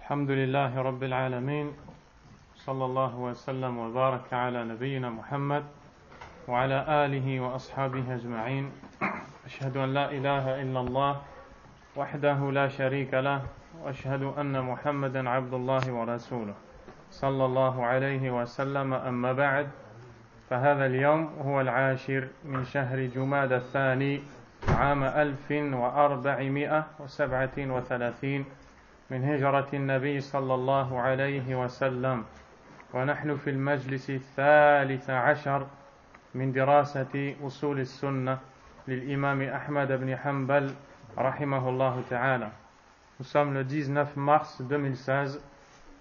الحمد لله رب العالمين صلى الله وسلم وبارك على نبينا محمد وعلى آله وأصحابه أجمعين أشهد أن لا إله إلا الله وحده لا شريك له وأشهد أن محمدا عبد الله ورسوله صلى الله عليه وسلم أما بعد فهذا اليوم هو العاشر من شهر جماد الثاني عام 1437 من هجرة النبي صلى الله عليه وسلم ونحن في المجلس الثالث عشر من دراسة أصول السنة للإمام أحمد بن حنبل رحمه الله تعالى. Nous sommes le 19 mars 2016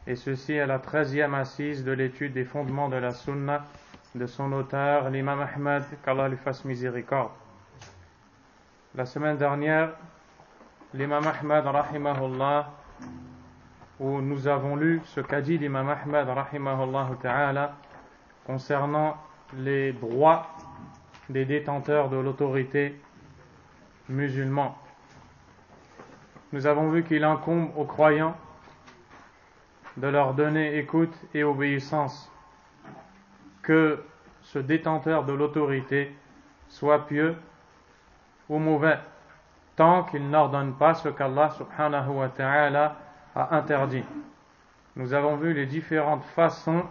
et ceci est la 13e assise de l'étude des fondements de la Sunna de son auteur, l'imam Ahmad, qu'Allah lui fasse miséricorde. La semaine dernière, l'imam Ahmad rahimahullah, où nous avons lu ce qu'a dit l'imam Ahmad rahimahullah ta'ala concernant les droits des détenteurs de l'autorité musulmans. Nous avons vu qu'il incombe aux croyants de leur donner écoute et obéissance, que ce détenteur de l'autorité soit pieux ou mauvais, tant qu'il n'ordonne pas ce qu'Allah subhanahu wa ta'ala a interdit. Nous avons vu les différentes façons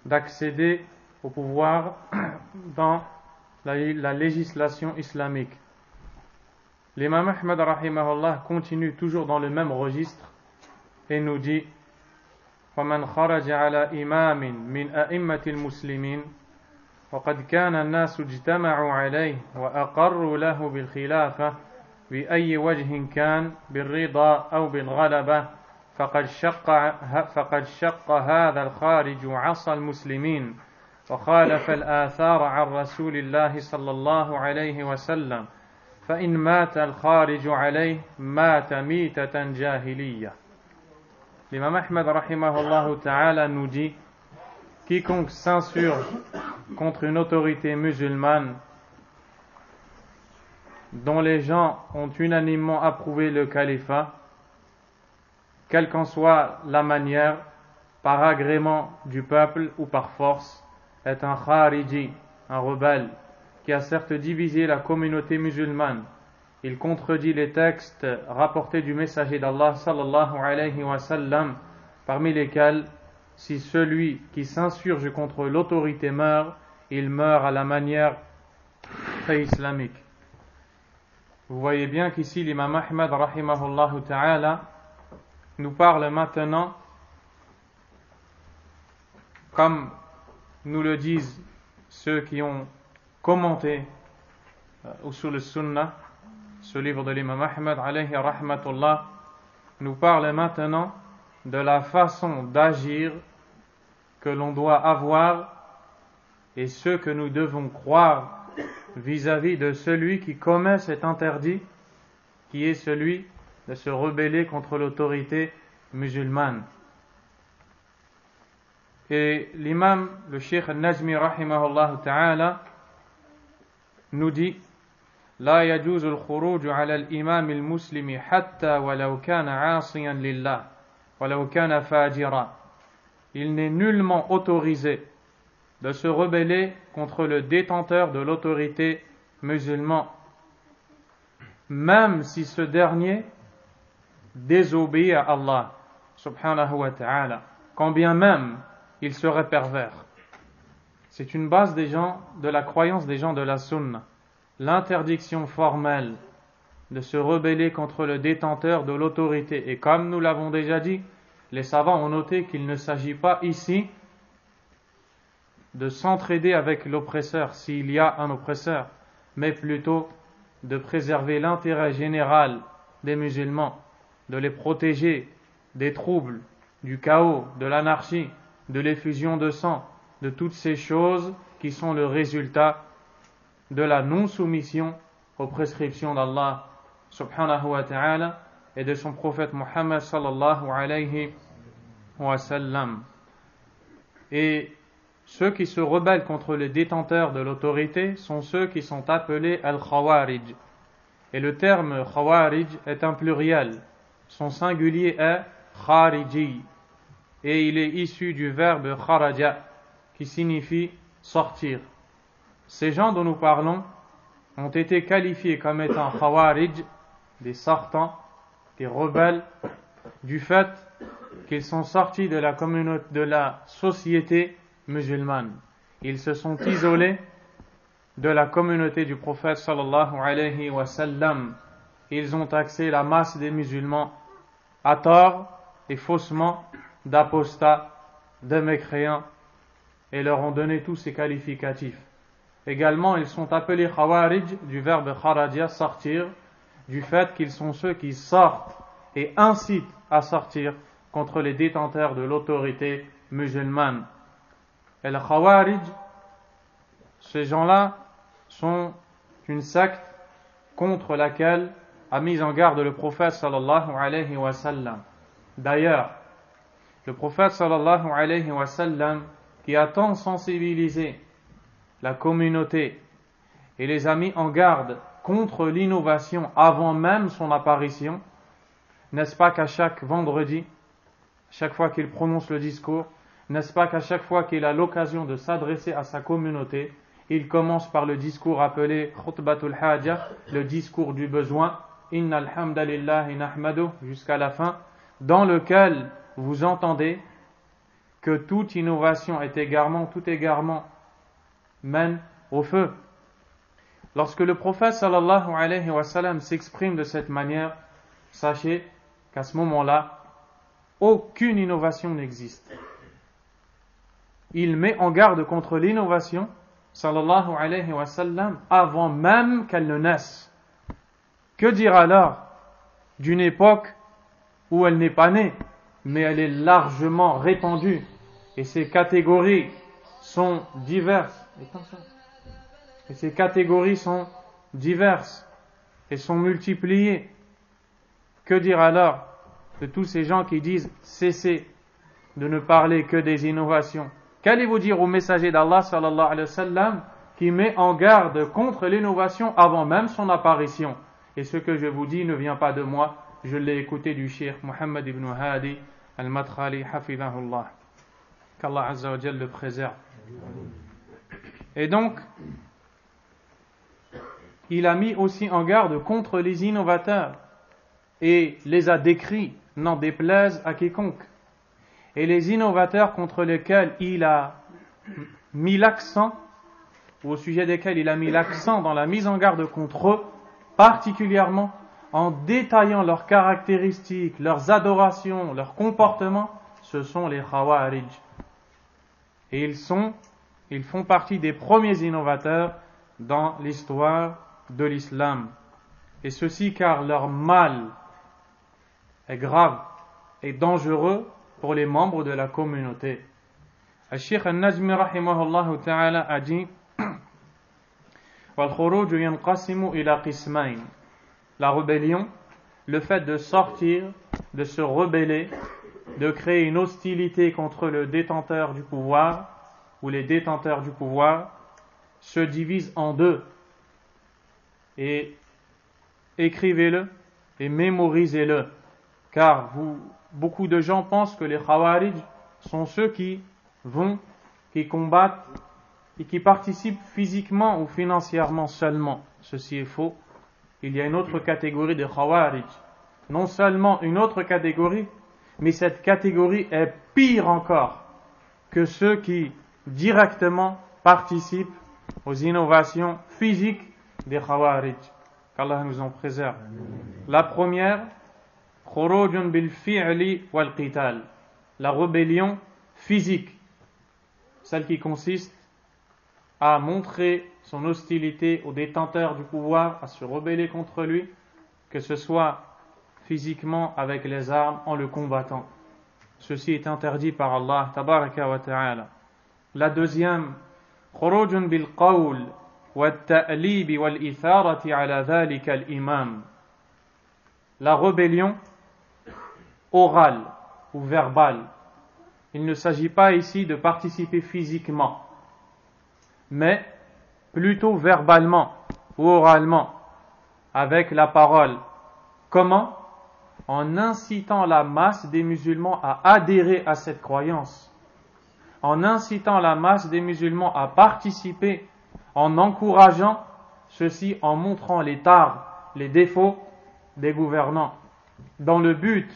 d'accéder au pouvoir dans la législation islamique. L'imam Ahmad rahimahullah continue toujours dans le même registre et nous dit وَمَنْ خَرَجَ عَلَى إِمَامٍ مِنْ أَئِمَّةِ الْمُسْلِمِينَ وقد كان الناس اجتمعوا عليه وأقروا له بالخلافة بأي وجه كان بالرضا أو بالغلبة فقد شق هذا الخارج عصى المسلمين وخالف الآثار عن رسول الله صلى الله عليه وسلم فإن مات الخارج عليه مات ميتة جاهلية. L'imam Ahmad rahimahullah ta'ala nous dit: quiconque s'insurge contre une autorité musulmane dont les gens ont unanimement approuvé le califat, quelle qu'en soit la manière, par agrément du peuple ou par force, est un khariji, un rebelle, qui a certes divisé la communauté musulmane. Il contredit les textes rapportés du messager d'Allah sallallahu alayhi wa sallam, parmi lesquels, si celui qui s'insurge contre l'autorité meurt, il meurt à la manière pré-islamique. Vous voyez bien qu'ici l'imam Ahmad rahimahullah ta'ala nous parle maintenant, comme nous le disent ceux qui ont commenté Usul al-Sunnah, ce livre de l'imam Ahmad alayhi rahmatullah, nous parle maintenant de la façon d'agir que l'on doit avoir et ce que nous devons croire vis-à-vis de celui qui commet cet interdit, qui est celui de se rebeller contre l'autorité musulmane. Et l'imam, le cheikh al-Najmi rahimahullah ta'ala, nous dit: لا يجوز الخروج على الإمام المسلم حتى ولو كان عاصيا لله ولو كان فاجرا. Il n'est nullement autorisé de se rebeller contre le détenteur de l'autorité musulman, même si ce dernier désobéit à Allah subhanahu wa ta'ala, quand bien même il serait pervers. C'est une base des gens, de la croyance des gens de la sunna, l'interdiction formelle de se rebeller contre le détenteur de l'autorité. Et comme nous l'avons déjà dit, les savants ont noté qu'il ne s'agit pas ici de s'entraider avec l'oppresseur s'il y a un oppresseur, mais plutôt de préserver l'intérêt général des musulmans, de les protéger des troubles, du chaos, de l'anarchie, de l'effusion de sang, de toutes ces choses qui sont le résultat de la non-soumission aux prescriptions d'Allah subhanahu wa ta'ala et de son prophète Muhammad sallallahu alayhi wa sallam. Et ceux qui se rebellent contre les détenteurs de l'autorité sont ceux qui sont appelés al-Khawarij. Et le terme Khawarij est un pluriel. Son singulier est khariji, et il est issu du verbe kharaja, qui signifie sortir. Ces gens dont nous parlons ont été qualifiés comme étant khawarij, des sortants, des rebelles, du fait qu'ils sont sortis de la communauté, de la société musulmane. Ils se sont isolés de la communauté du prophète sallallahu alayhi wa sallam. Ils ont taxé la masse des musulmans à tort et faussement d'apostats, de mécréants, et leur ont donné tous ces qualificatifs. Également, ils sont appelés khawarij, du verbe kharaja, sortir, du fait qu'ils sont ceux qui sortent et incitent à sortir contre les détenteurs de l'autorité musulmane. Et les khawarij, ces gens-là, sont une secte contre laquelle a mis en garde le prophète sallallahu alayhi wa sallam. D'ailleurs, le prophète sallallahu alayhi wa sallam, qui a tant sensibilisé la communauté et les a mis en garde contre l'innovation avant même son apparition, n'est-ce pas qu'à chaque vendredi, chaque fois qu'il prononce le discours, n'est-ce pas qu'à chaque fois qu'il a l'occasion de s'adresser à sa communauté, il commence par le discours appelé khutbatul haja, le discours du besoin, innal hamdalillahi nahmadu, jusqu'à la fin, dans lequel vous entendez que toute innovation est égarement, tout égarement mène au feu. Lorsque le prophète sallallahu alayhi wa sallam s'exprime de cette manière, sachez qu'à ce moment-là, aucune innovation n'existe. Il met en garde contre l'innovation, sallallahu alayhi wa sallam, avant même qu'elle ne naisse. Que dire alors d'une époque où elle n'est pas née, mais elle est largement répandue, et ces catégories sont diverses. Et ces catégories sont diverses et sont multipliées. Que dire alors de tous ces gens qui disent cessez de ne parler que des innovations? Qu'allez-vous dire au messager d'Allah sallallahu alayhi wa sallam qui met en garde contre l'innovation avant même son apparition? Et ce que je vous dis ne vient pas de moi, je l'ai écouté du cheikh Muhammad ibn Hadi al-Madkhali hafidhahullah. Qu'Allah azza wa jalla le préserve. Et donc, il a mis aussi en garde contre les innovateurs et les a décrits, n'en déplaise à quiconque. Et les innovateurs contre lesquels il a mis l'accent, ou au sujet desquels il a mis l'accent dans la mise en garde contre eux, particulièrement en détaillant leurs caractéristiques, leurs adorations, leurs comportements, ce sont les khawarij. Et ils font partie des premiers innovateurs dans l'histoire de l'islam. Et ceci car leur mal est grave et dangereux pour les membres de la communauté. Al-Sheikh al-Najmi rahimahullah ta'ala a dit وَالْخُرُوجُ يَنْقَسِمُ إِلَى قِسْمَيْنِ. La rébellion, le fait de sortir, de se rebeller, de créer une hostilité contre le détenteur du pouvoir ou les détenteurs du pouvoir, se divise en deux. Et écrivez-le et mémorisez-le, car beaucoup de gens pensent que les khawarij sont ceux qui combattent et qui participent physiquement ou financièrement seulement. Ceci est faux. Il y a une autre catégorie de khawarij. Non seulement une autre catégorie, mais cette catégorie est pire encore que ceux qui directement participent aux innovations physiques des khawarij. Qu'Allah nous en préserve. La première, khurujun bil fi'li wal qital. La rébellion physique, celle qui consiste à montrer son hostilité au détenteur du pouvoir, à se rebeller contre lui, que ce soit physiquement avec les armes, en le combattant. Ceci est interdit par Allah tabaraka wa ta'ala. La deuxième, khurujun bil qawl wa ta'lib wal itharati ala dhalika al imam. La rébellion orale ou verbale. Il ne s'agit pas ici de participer physiquement, mais plutôt verbalement ou oralement, avec la parole. Comment? en incitant la masse des musulmans à adhérer à cette croyance, en incitant la masse des musulmans à participer, en encourageant ceci, en montrant les tares, les défauts des gouvernants, dans le but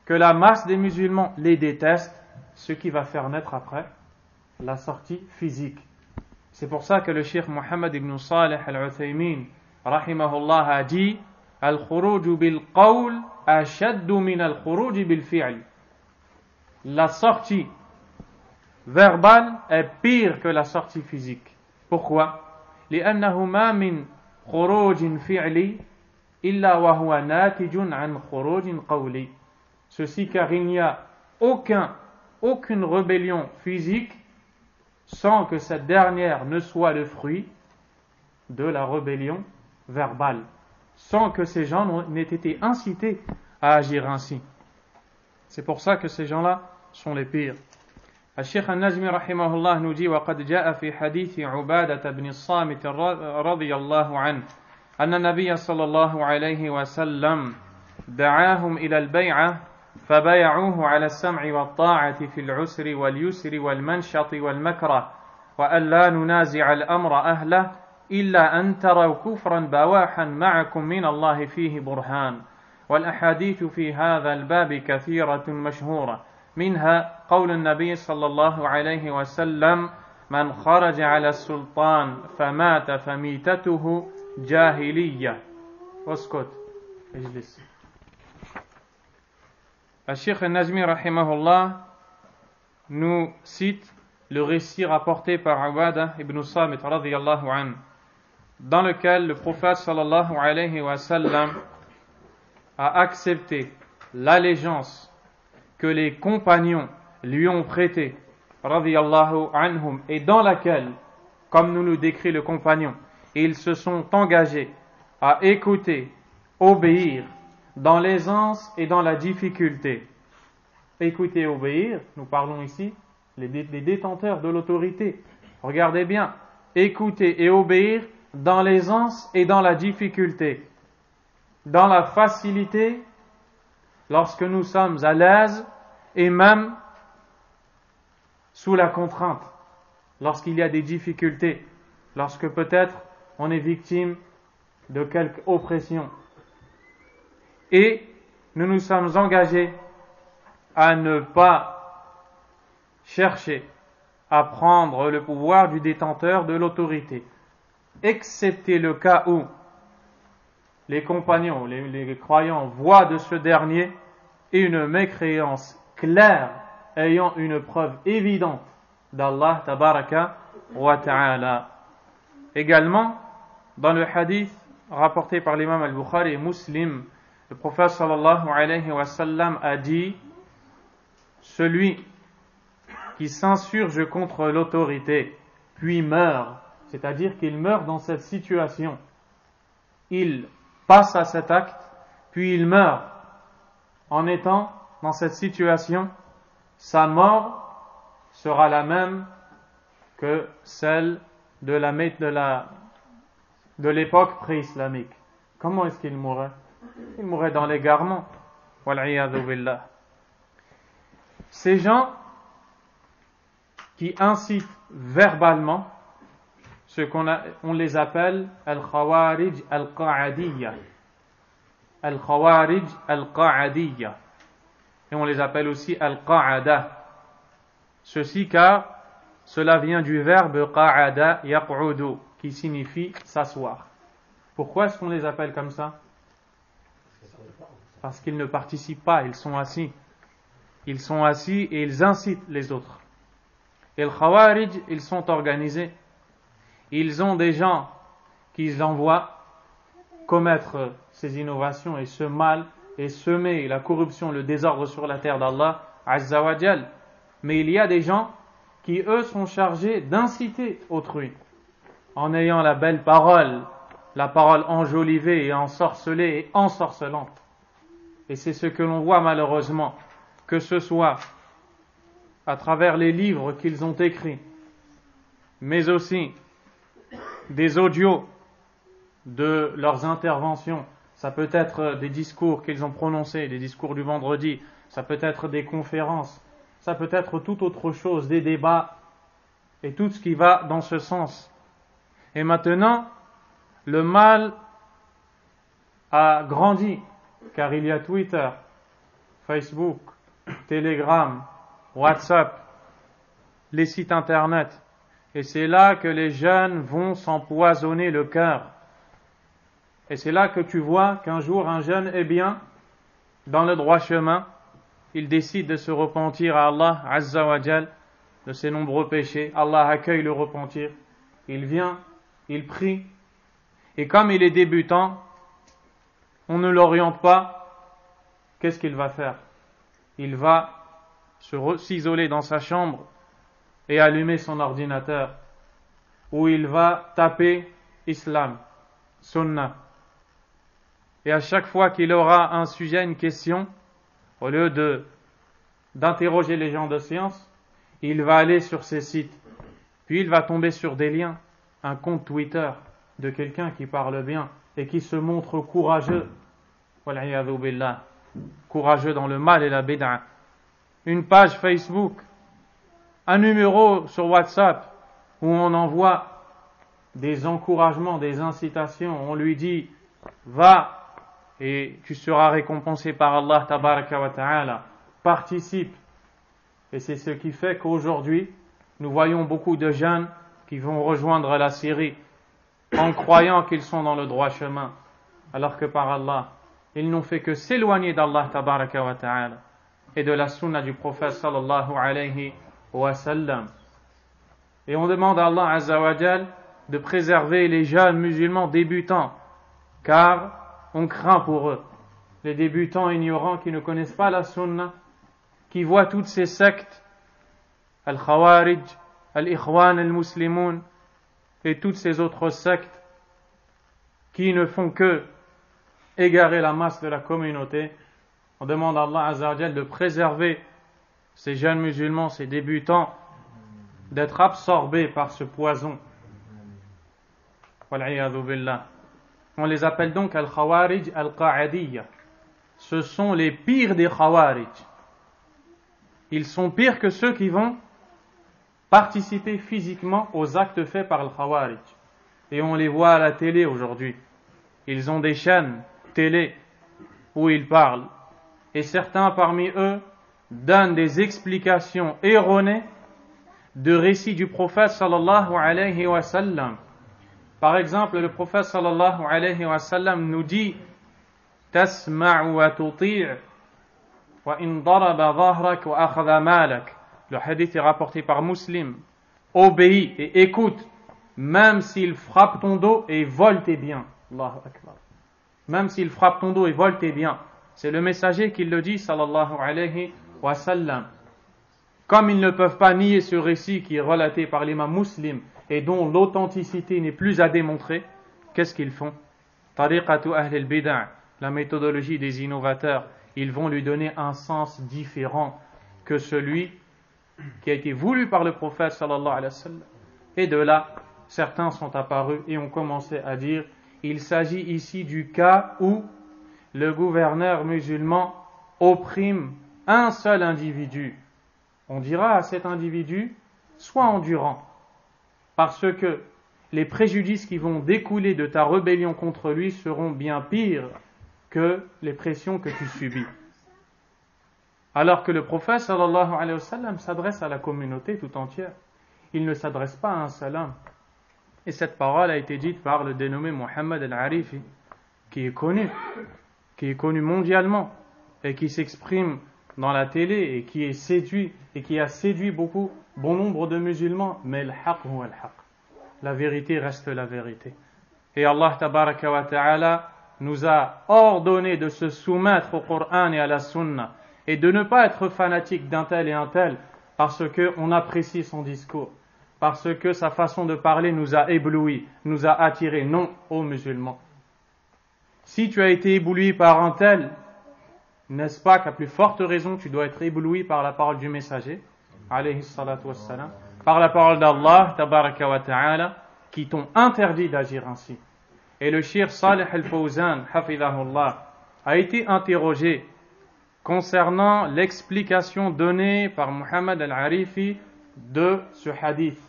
que la masse des musulmans les déteste, ce qui va faire naître après la sortie physique. C'est pour ça que le cheikh Mohammed ibn Salih al-Uthaymin rahimahullah a dit al-khuruj bil-qawl ashaddu min al-khuruj bil-fi'l. La sortie verbale est pire que la sortie physique. Pourquoi? لأنه ما من خروج فعلي إلا وهو ناتج عن خروج قولي. Ceci car il n'y a aucune rébellion physique sans que cette dernière ne soit le fruit de la rébellion verbale, sans que ces gens n'aient été incités à agir ainsi. C'est pour ça que ces gens-là sont les pires. الشيخ النجمي رحمه الله نجي وقد جاء في حديث عبادة بن الصامت رضي الله عنه أن النبي صلى الله عليه وسلم دعاهم إلى البيعة فبايعوه على السمع والطاعة في العسر واليسر والمنشط والمكره وأن لا ننازع الأمر أهله إلا أن تروا كفرا بواحا معكم من الله فيه برهان. والأحاديث في هذا الباب كثيرة مشهورة، منها قول النبي صلى الله عليه وسلم من خرج على السلطان فمات فميتته جاهلية. اسكت اجلس. الشيخ النجمي رحمه الله nous cite le récit rapporté par Ubadah ibn Samit radiyallahu anhu, dans lequel le prophète sallallahu alayhi wa sallam a accepté l'allégeance que les compagnons lui ont prêtée radiyallahu anhum, et dans laquelle, comme nous décrit le compagnon, ils se sont engagés à écouter, obéir dans l'aisance et dans la difficulté. Écouter et obéir, nous parlons ici les détenteurs de l'autorité. Regardez bien, écouter et obéir dans l'aisance et dans la difficulté, dans la facilité lorsque nous sommes à l'aise et même sous la contrainte, lorsqu'il y a des difficultés, lorsque peut-être on est victime de quelque oppression. Et nous nous sommes engagés à ne pas chercher à prendre le pouvoir du détenteur de l'autorité, excepté le cas où les compagnons, les croyants voient de ce dernier une mécréance claire ayant une preuve évidente d'Allah tabaraka wa ta'ala. Également, dans le hadith rapporté par l'imam al-Bukhari et Muslim, le prophète sallallahu alayhi wa sallam a dit: celui qui s'insurge contre l'autorité puis meurt, c'est-à-dire qu'il meurt dans cette situation, il passe à cet acte puis il meurt en étant dans cette situation, sa mort sera la même que celle de l'époque pré-islamique. Comment est-ce qu'il mourrait? Il mourrait dans l'égarement. Wal'iyadhu billah. Ces gens qui incitent verbalement, on les appelle al-khawarij al-qa'adiyya. Al-khawarij al-qa'adiyya. Et on les appelle aussi al-qa'ada. Ceci car cela vient du verbe qa'ada yaq'udu, qui signifie s'asseoir. Pourquoi est-ce qu'on les appelle comme ça? Parce qu'ils ne participent pas, ils sont assis. Ils sont assis et ils incitent les autres. Et les Khawarij, ils sont organisés. Ils ont des gens qu'ils envoient commettre ces innovations et ce mal et semer la corruption, le désordre sur la terre d'Allah Azza wa Jal. Mais il y a des gens qui, eux, sont chargés d'inciter autrui en ayant la belle parole, la parole enjolivée et ensorcelée et ensorcelante. Et c'est ce que l'on voit malheureusement, que ce soit à travers les livres qu'ils ont écrits, mais aussi des audios de leurs interventions ça peut être des discours qu'ils ont prononcés, des discours du vendredi, ça peut être des conférences, ça peut être toute autre chose, des débats, et tout ce qui va dans ce sens. Et maintenant, le mal a grandi, car il y a Twitter, Facebook, Telegram, WhatsApp, les sites internet. Et c'est là que les jeunes vont s'empoisonner le cœur. Et c'est là que tu vois qu'un jour un jeune est bien dans le droit chemin, il décide de se repentir à Allah Azza wa Jal de ses nombreux péchés. Allah accueille le repentir. Il vient, il prie. Et comme il est débutant, on ne l'oriente pas. Qu'est-ce qu'il va faire? Il va s'isoler dans sa chambre et allumer son ordinateur, où il va taper Islam, Sunnah. Et à chaque fois qu'il aura un sujet, une question, au lieu d'interroger les gens de science, il va aller sur ces sites. Puis il va tomber sur des liens, un compte Twitter de quelqu'un qui parle bien et qui se montre courageux. Wal'iyadhu billah. Courageux dans le mal et la bid'a. Une page Facebook, un numéro sur WhatsApp où on envoie des encouragements, des incitations. On lui dit, va et tu seras récompensé par Allah tabaraka wa ta'ala. Participe. Et c'est ce qui fait qu'aujourd'hui, nous voyons beaucoup de jeunes qui vont rejoindre la Syrie en croyant qu'ils sont dans le droit chemin, alors que par Allah, ils n'ont fait que s'éloigner d'Allah tabaraka wa ta'ala et de la sunna du prophète sallallahu alayhi wa sallam. Et on demande à Allah azza wa jal de préserver les jeunes musulmans débutants, car on craint pour eux. Les débutants ignorants qui ne connaissent pas la sunna, qui voient toutes ces sectes, Al-Khawarij, Al-Ikhwan, Al-Muslimoun, et toutes ces autres sectes qui ne font que égarer la masse de la communauté. On demande à Allah Azza wa Jal de préserver ces jeunes musulmans, ces débutants, d'être absorbés par ce poison. Wal'iyadhu billah. On les appelle donc Al-Khawarij Al-Qa'adiyya. Ce sont les pires des Khawarij. Ils sont pires que ceux qui vont participer physiquement aux actes faits par le Khawarij. Et on les voit à la télé aujourd'hui. Ils ont des chaînes télé où ils parlent. Et certains parmi eux donnent des explications erronées de récits du prophète sallallahu alayhi wa sallam. Par exemple, le prophète sallallahu alayhi wa sallam nous dit Tasma'u wa tuti' wa in daraba dhahrak wa akhadha malak. Le hadith est rapporté par Muslim. Obéis et écoute, même s'il frappe ton dos et vole tes biens. Allahu Akbar. Même s'il frappe ton dos et vole tes biens. C'est le messager qui le dit, sallallahu alayhi wa sallam. Comme ils ne peuvent pas nier ce récit qui est relaté par l'imam Muslim et dont l'authenticité n'est plus à démontrer, qu'est-ce qu'ils font? Tariqatu ahl al-bid'a, la méthodologie des innovateurs, ils vont lui donner un sens différent que celui qui a été voulu par le prophète sallallahu alayhi wa sallam. Et de là, certains sont apparus et ont commencé à dire il s'agit ici du cas où le gouverneur musulman opprime un seul individu. On dira à cet individu sois endurant, parce que les préjudices qui vont découler de ta rébellion contre lui seront bien pires que les pressions que tu subis. Alors que le prophète sallallahu alayhi wa sallam s'adresse à la communauté tout entière. Il ne s'adresse pas à un seul homme. Et cette parole a été dite par le dénommé Muhammad al-Arifi, qui est connu mondialement et qui s'exprime dans la télé et qui est séduit et qui a séduit bon nombre de musulmans. Mais al-haq huwa al-haq. La vérité reste la vérité. Et Allah tabaraka wa ta'ala nous a ordonné de se soumettre au Coran et à la Sunna et de ne pas être fanatique d'un tel et un tel parce qu'on apprécie son discours, parce que sa façon de parler nous a éblouis, nous a attirés. Non, ô musulmans. Si tu as été ébloui par un tel, n'est-ce pas qu'à plus forte raison tu dois être ébloui par la parole du messager, alayhi salatu wassalam, par la parole d'Allah, tabaraka wa ta'ala, qui t'ont interdit d'agir ainsi. Et le Cheikh Salih al-Fawzan, hafidhahullah, a été interrogé concernant l'explication donnée par Muhammad al-Arifi de ce hadith.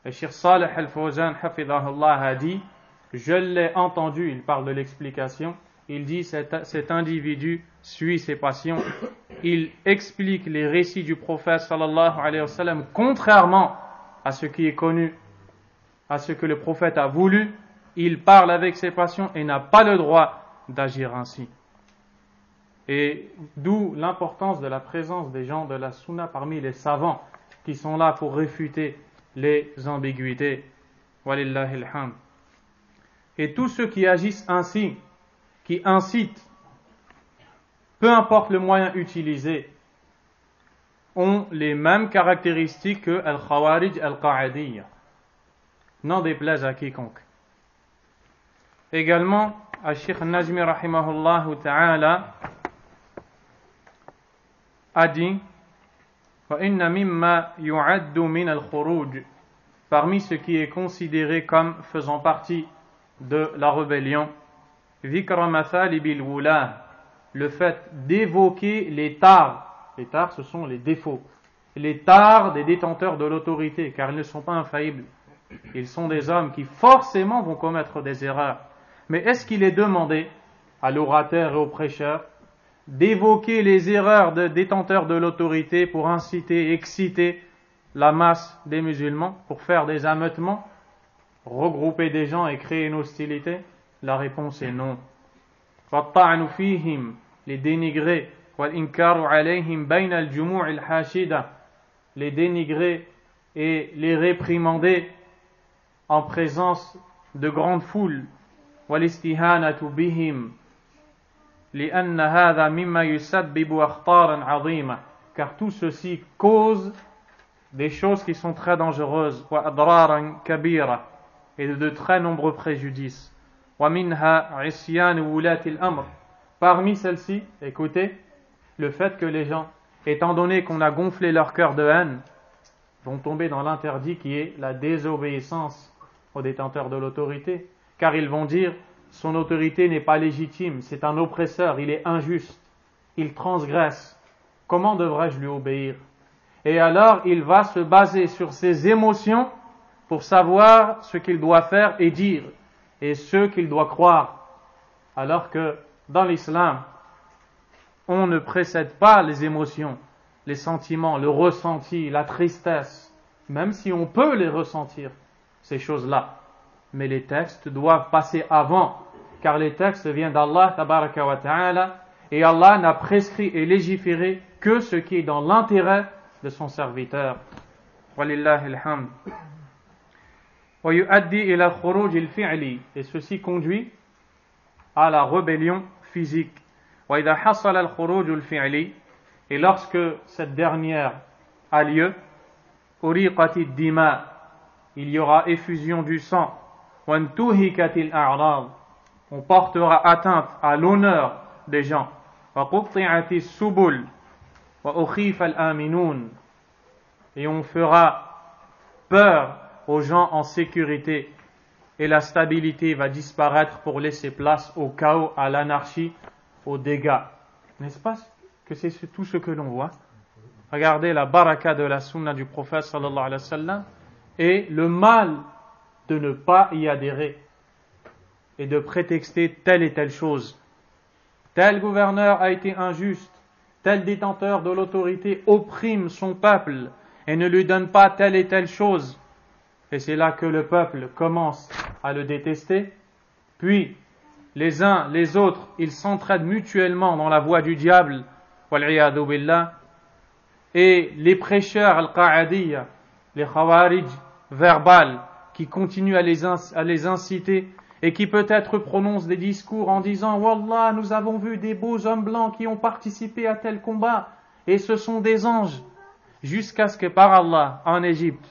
Le Cheikh Salih al-Fawzan, hafidhahullah, a dit, je l'ai entendu, il parle de l'explication, il dit cet individu suit ses passions, il explique les récits du prophète sallallahu alayhi wa sallam contrairement à ce qui est connu, à ce que le prophète a voulu, il parle avec ses passions et n'a pas le droit d'agir ainsi. Et d'où l'importance de la présence des gens de la sunna parmi les savants qui sont là pour réfuter les ambiguïtés. Walillahi alhamd. Et tous ceux qui agissent ainsi, qui incitent, peu importe le moyen utilisé, ont les mêmes caractéristiques que Al-Khawarij Al-Qa'adiyya. N'en déplaise à quiconque. Également, Al-Sheikh Najmi rahimahullah ta'ala a dit وَإِنَّ مِمَّا يُعَدُّ مِنَ الْخُرُوجِ parmi ce qui est considéré comme faisant partie de la rébellion ذِكْرَ مَثَالِبِ الْوُلَاةِ le fait d'évoquer les tares. Les tares, ce sont les défauts. Les tares des détenteurs de l'autorité, car ils ne sont pas infaillibles. Ils sont des hommes qui forcément vont commettre des erreurs. Mais est-ce qu'il est demandé à l'orateur et au prêcheur d'évoquer les erreurs des détenteurs de l'autorité pour inciter, exciter la masse des musulmans, pour faire des ameutements, regrouper des gens et créer une hostilité? La réponse est non. فَالطَّعْنُ فِيهِمْ les dénigrer, وَالْإِنْكَارُ عَلَيْهِمْ بَيْنَ الْجُمُوعِ الْحَاشِدَةِ les dénigrer et les réprimander en présence de grandes foules, وَالْإِسْتِهَانَةُ بِهِمْ لِأَنَّ هَذَا مِمَّا يُسَبِّبُ أَخْطَارًا عَظِيمًا car tout ceci cause des choses qui sont très dangereuses, وَأَضْرَارًا كَبِيرًا et de très nombreux préjudices. وَمِنْهَا عِصْيَانُ وُلَاةِ الْأَمْرِ parmi celles-ci, écoutez, le fait que les gens, étant donné qu'on a gonflé leur cœur de haine, vont tomber dans l'interdit qui est la désobéissance aux détenteurs de l'autorité, car ils vont dire son autorité n'est pas légitime, c'est un oppresseur, il est injuste, il transgresse, comment devrais-je lui obéir? Et alors il va se baser sur ses émotions pour savoir ce qu'il doit faire et dire, et ce qu'il doit croire, alors que dans l'islam, on ne précède pas les émotions, les sentiments, le ressenti, la tristesse, même si on peut les ressentir, ces choses-là. Mais les textes doivent passer avant, car les textes viennent d'Allah, tabaraka wa ta'ala, et Allah n'a prescrit et légiféré que ce qui est dans l'intérêt de son serviteur. Walillahi alhamd. وَيُؤَدِّي إِلَى الْخُرُوجِ الْفِعْلِ et ceci conduit à la rébellion physique. وَإِذَا حَصَلَ الْخُرُوجُ الْفِعْلِ et lorsque cette dernière a lieu, أُرِيقَتِ الدِّمَاء il y aura effusion du sang. وَانْتُهِكَتِ الْأَعْرَاضِ on portera atteinte à l'honneur des gens. وَقُطِّعَتِ السُّبُلِ وَأُخِيفَ الْآمِنُونَ et on fera peur aux gens en sécurité et la stabilité va disparaître pour laisser place au chaos, à l'anarchie, aux dégâts. N'est-ce pas que c'est tout ce que l'on voit? Regardez la baraka de la sunna du prophète sallallahu alayhi wa sallam et le mal de ne pas y adhérer et de prétexter telle et telle chose. Tel gouverneur a été injuste, tel détenteur de l'autorité opprime son peuple et ne lui donne pas telle et telle chose. Et c'est là que le peuple commence à le détester. Puis, les uns, les autres, ils s'entraident mutuellement dans la voie du diable. Wal'iyadu billah. Et les prêcheurs al-Qa'adiyya, les Khawarij verbales, qui continuent à les inciter et qui peut-être prononcent des discours en disant « Wallah, nous avons vu des beaux hommes blancs qui ont participé à tel combat et ce sont des anges. » Jusqu'à ce que par Allah, en Égypte,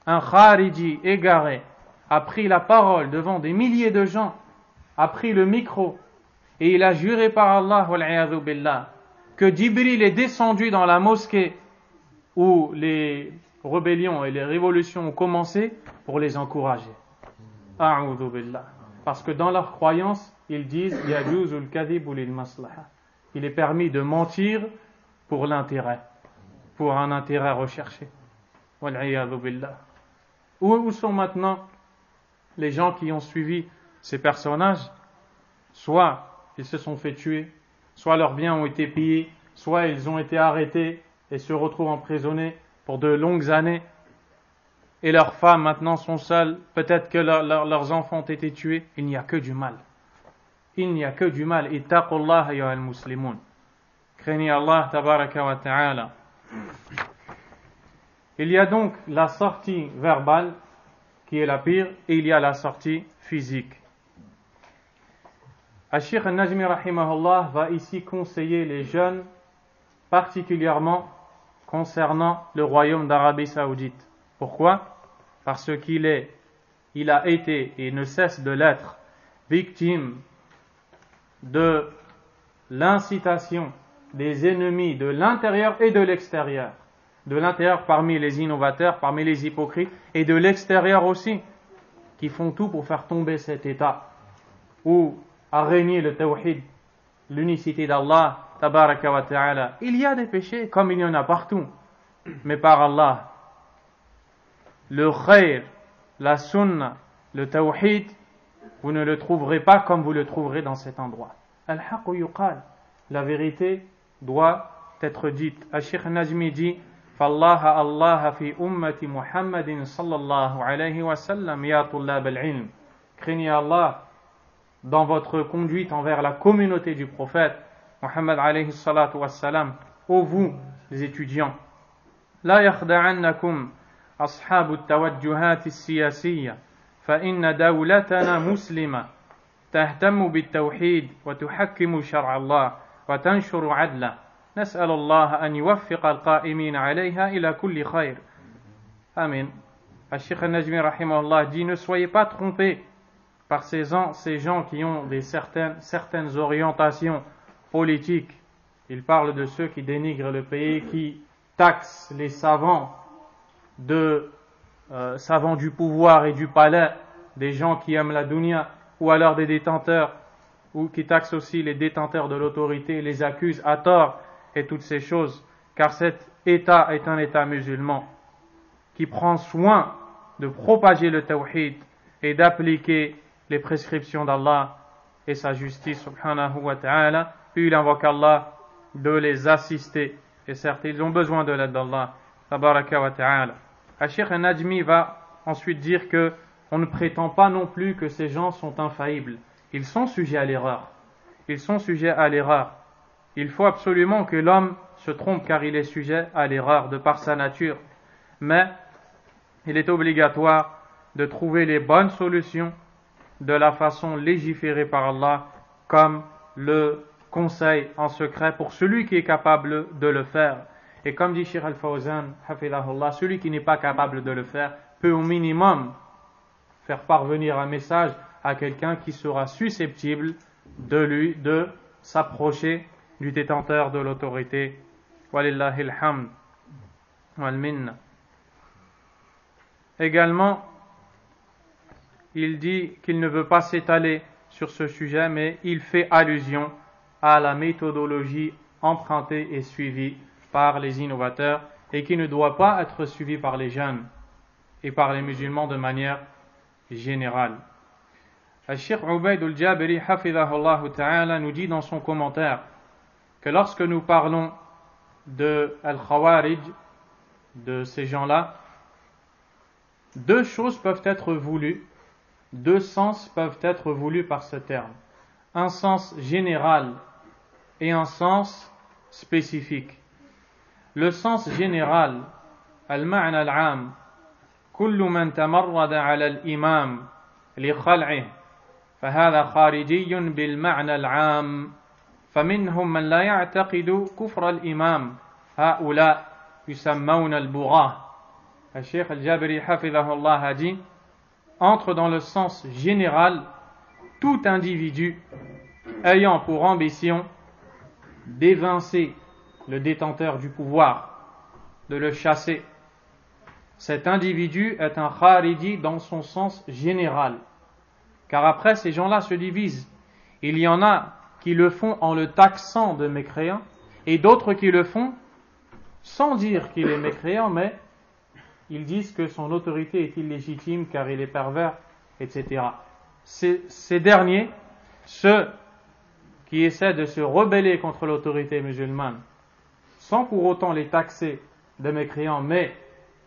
un Khariji égaré a pris la parole devant des milliers de gens, a pris le micro et il a juré par Allah wal'iyadhu billah, que Jibril est descendu dans la mosquée où les rébellions et les révolutions ont commencé pour les encourager. A'udhu billah. Parce que dans leur croyance, ils disent Yajuzul kadhibu lil maslaha. Il est permis de mentir pour l'intérêt, pour un intérêt recherché. Wal'iyadhu billah. Où sont maintenant les gens qui ont suivi ces personnages? Soit ils se sont fait tuer, soit leurs biens ont été pillés, soit ils ont été arrêtés et se retrouvent emprisonnés pour de longues années. Et leurs femmes maintenant sont seules, peut-être que leurs enfants ont été tués. Il n'y a que du mal. Il n'y a que du mal. Ittaqullah ayyuhal muslimun. Craignez Allah tabaraka wa ta'ala. Il y a donc la sortie verbale qui est la pire et il y a la sortie physique. Al-Sheikh al-Najmi rahimahullah va ici conseiller les jeunes particulièrement concernant le royaume d'Arabie Saoudite. Pourquoi? Parce qu'il a été et ne cesse de l'être victime de l'incitation des ennemis de l'intérieur et de l'extérieur. De l'intérieur parmi les innovateurs, parmi les hypocrites, et de l'extérieur aussi, qui font tout pour faire tomber cet état, où a régné le tawhid, l'unicité d'Allah, tabaraka wa ta'ala. Il y a des péchés, comme il y en a partout, mais par Allah, le khayr, la sunna, le tawhid, vous ne le trouverez pas comme vous le trouverez dans cet endroit. Al-haqq yuqal, la vérité doit être dite. Al-Sheikh Najmi dit فالله الله في أمة محمد صلى الله عليه وسلم يا طلاب العلم. Craignez Allah dans votre conduite envers la communauté du prophète Muhammad alayhi salatu wassalam, ô vous les étudiants. لا يخدعنكم أصحاب التوجهات السياسية فإن دولتنا مسلمة تهتم بالتوحيد وتحكم شرع الله وتنشر عدله. نسأل الله أن يوفق القائمين عليها إلى كل خير. Amen. Al-Sheikh al-Najmi rahimahullah dit, ne soyez pas trompés par ces gens qui ont certaines orientations politiques. Il parle de ceux qui dénigrent le pays, qui taxent les savants savants du pouvoir et du palais, des gens qui aiment la dunya, ou alors des détenteurs, ou qui taxent aussi les détenteurs de l'autorité, les accusent à tort, et toutes ces choses, car cet État est un État musulman qui prend soin de propager le tawhid et d'appliquer les prescriptions d'Allah et sa justice subhanahu wa ta'ala. Puis il invoque Allah de les assister, et certes ils ont besoin de l'aide d'Allah tabaraka wa ta'ala. Al-Sheikh al-Najmi va ensuite dire que on ne prétend pas non plus que ces gens sont infaillibles. Ils sont sujets à l'erreur. Ils sont sujets à l'erreur. Il faut absolument que l'homme se trompe car il est sujet à l'erreur de par sa nature. Mais il est obligatoire de trouver les bonnes solutions de la façon légiférée par Allah, comme le conseil en secret pour celui qui est capable de le faire. Et comme dit Cheikh Al-Fawzan, hafidhahullah, celui qui n'est pas capable de le faire peut au minimum faire parvenir un message à quelqu'un qui sera susceptible de s'approcher du détenteur de l'autorité. Walillahil hamd wal minna. Également, il dit qu'il ne veut pas s'étaler sur ce sujet, mais il fait allusion à la méthodologie empruntée et suivie par les innovateurs et qui ne doit pas être suivie par les jeunes et par les musulmans de manière générale. Al-Sheikh Ubayd al-Jabiri hafidhahullah ta'ala nous dit dans son commentaire que lorsque nous parlons de Al-Khawarij, de ces gens-là, deux choses peuvent être voulues, deux sens peuvent être voulus par ce terme. Un sens général et un sens spécifique. Le sens général, al-ma'na al-'am, kullu man tamarrada 'ala al-imam li khal'ihi, فهذا خارجي بالمعنى العام فمنهم من لا يعتقد كفر الإمام هؤلاء يسمون البغاة. الشيخ الجابري حفظه الله a dit, entre dans le sens général tout individu ayant pour ambition d'évincer le détenteur du pouvoir, de le chasser. Cet individu est un khariji dans son sens général, Car après, ces gens-là se divisent. Il y en a qui le font en le taxant de mécréant, et d'autres qui le font sans dire qu'il est mécréant, mais ils disent que son autorité est illégitime car il est pervers, etc. Ces derniers, ceux qui essaient de se rebeller contre l'autorité musulmane, sans pour autant les taxer de mécréants, mais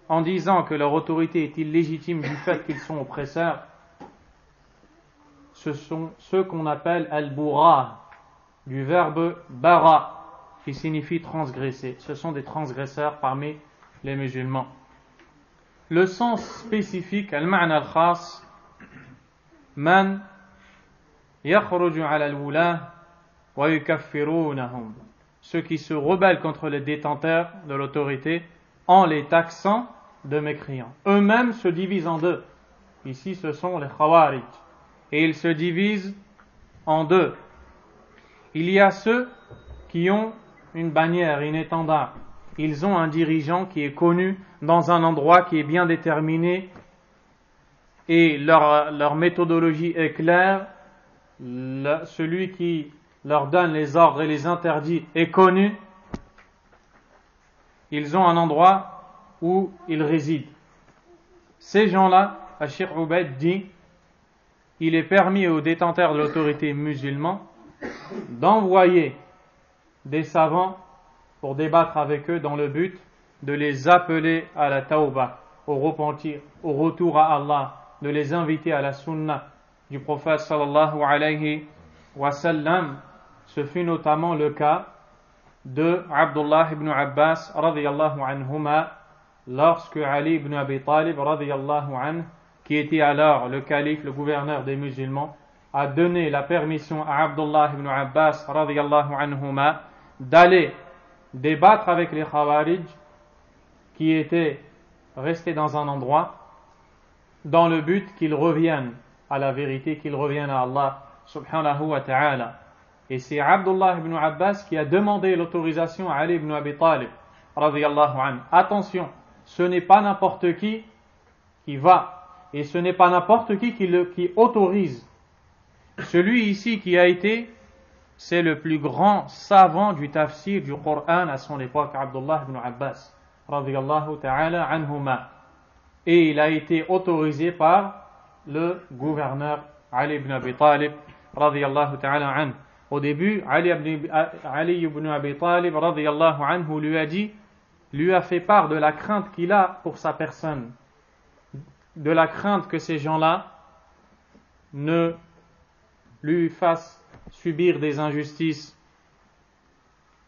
en disant que leur autorité est illégitime du fait qu'ils sont oppresseurs, ce sont ceux qu'on appelle al-bourra, du verbe bara, qui signifie transgresser. Ce sont des transgresseurs parmi les musulmans. Le sens spécifique, al-ma'na al-khas, man yakhruju ala al-wula wa yukaffirunahum, ceux qui se rebellent contre les détenteurs de l'autorité en les taxant de mécréants. Eux-mêmes se divisent en deux. Ici, ce sont les khawarij. Et ils se divisent en deux. Il y a ceux qui ont une bannière, une étendard. Ils ont un dirigeant qui est connu dans un endroit qui est bien déterminé et leur méthodologie est claire. Celui qui leur donne les ordres et les interdits est connu. Ils ont un endroit où ils résident. Ces gens-là, Cheikh Ubaid dit, il est permis aux détenteurs de l'autorité musulmane d'envoyer des savants pour débattre avec eux dans le but de les appeler à la tawbah, au repentir, au retour à Allah, de les inviter à la sunnah du prophète sallallahu alayhi wa sallam. Ce fut notamment le cas de Abdullah ibn Abbas radiyallahu anhuma lorsque Ali ibn Abi Talib radiyallahu anhu, qui était alors le calife, le gouverneur des musulmans, a donné la permission à Abdullah ibn Abbas radiyallahu anhuma d'aller débattre avec les Khawarij qui étaient restés dans un endroit dans le but qu'ils reviennent à la vérité, qu'ils reviennent à Allah subhanahu wa ta'ala. Et c'est Abdullah ibn Abbas qui a demandé l'autorisation à Ali ibn Abi Talib radiyallahu anhu. Attention, ce n'est pas n'importe qui va, et ce n'est pas n'importe qui autorise. Celui ici qui a été, c'est le plus grand savant du tafsir du Coran à son époque, Abdullah ibn Abbas radiyallahu ta'ala anhuma. Et il a été autorisé par le gouverneur Ali ibn Abi Talib radiyallahu ta'ala anhu. Au début, Ali ibn Abi Talib radiyallahu anhu lui a fait part de la crainte qu'il a pour sa personne, de la crainte que ces gens-là ne lui fassent subir des injustices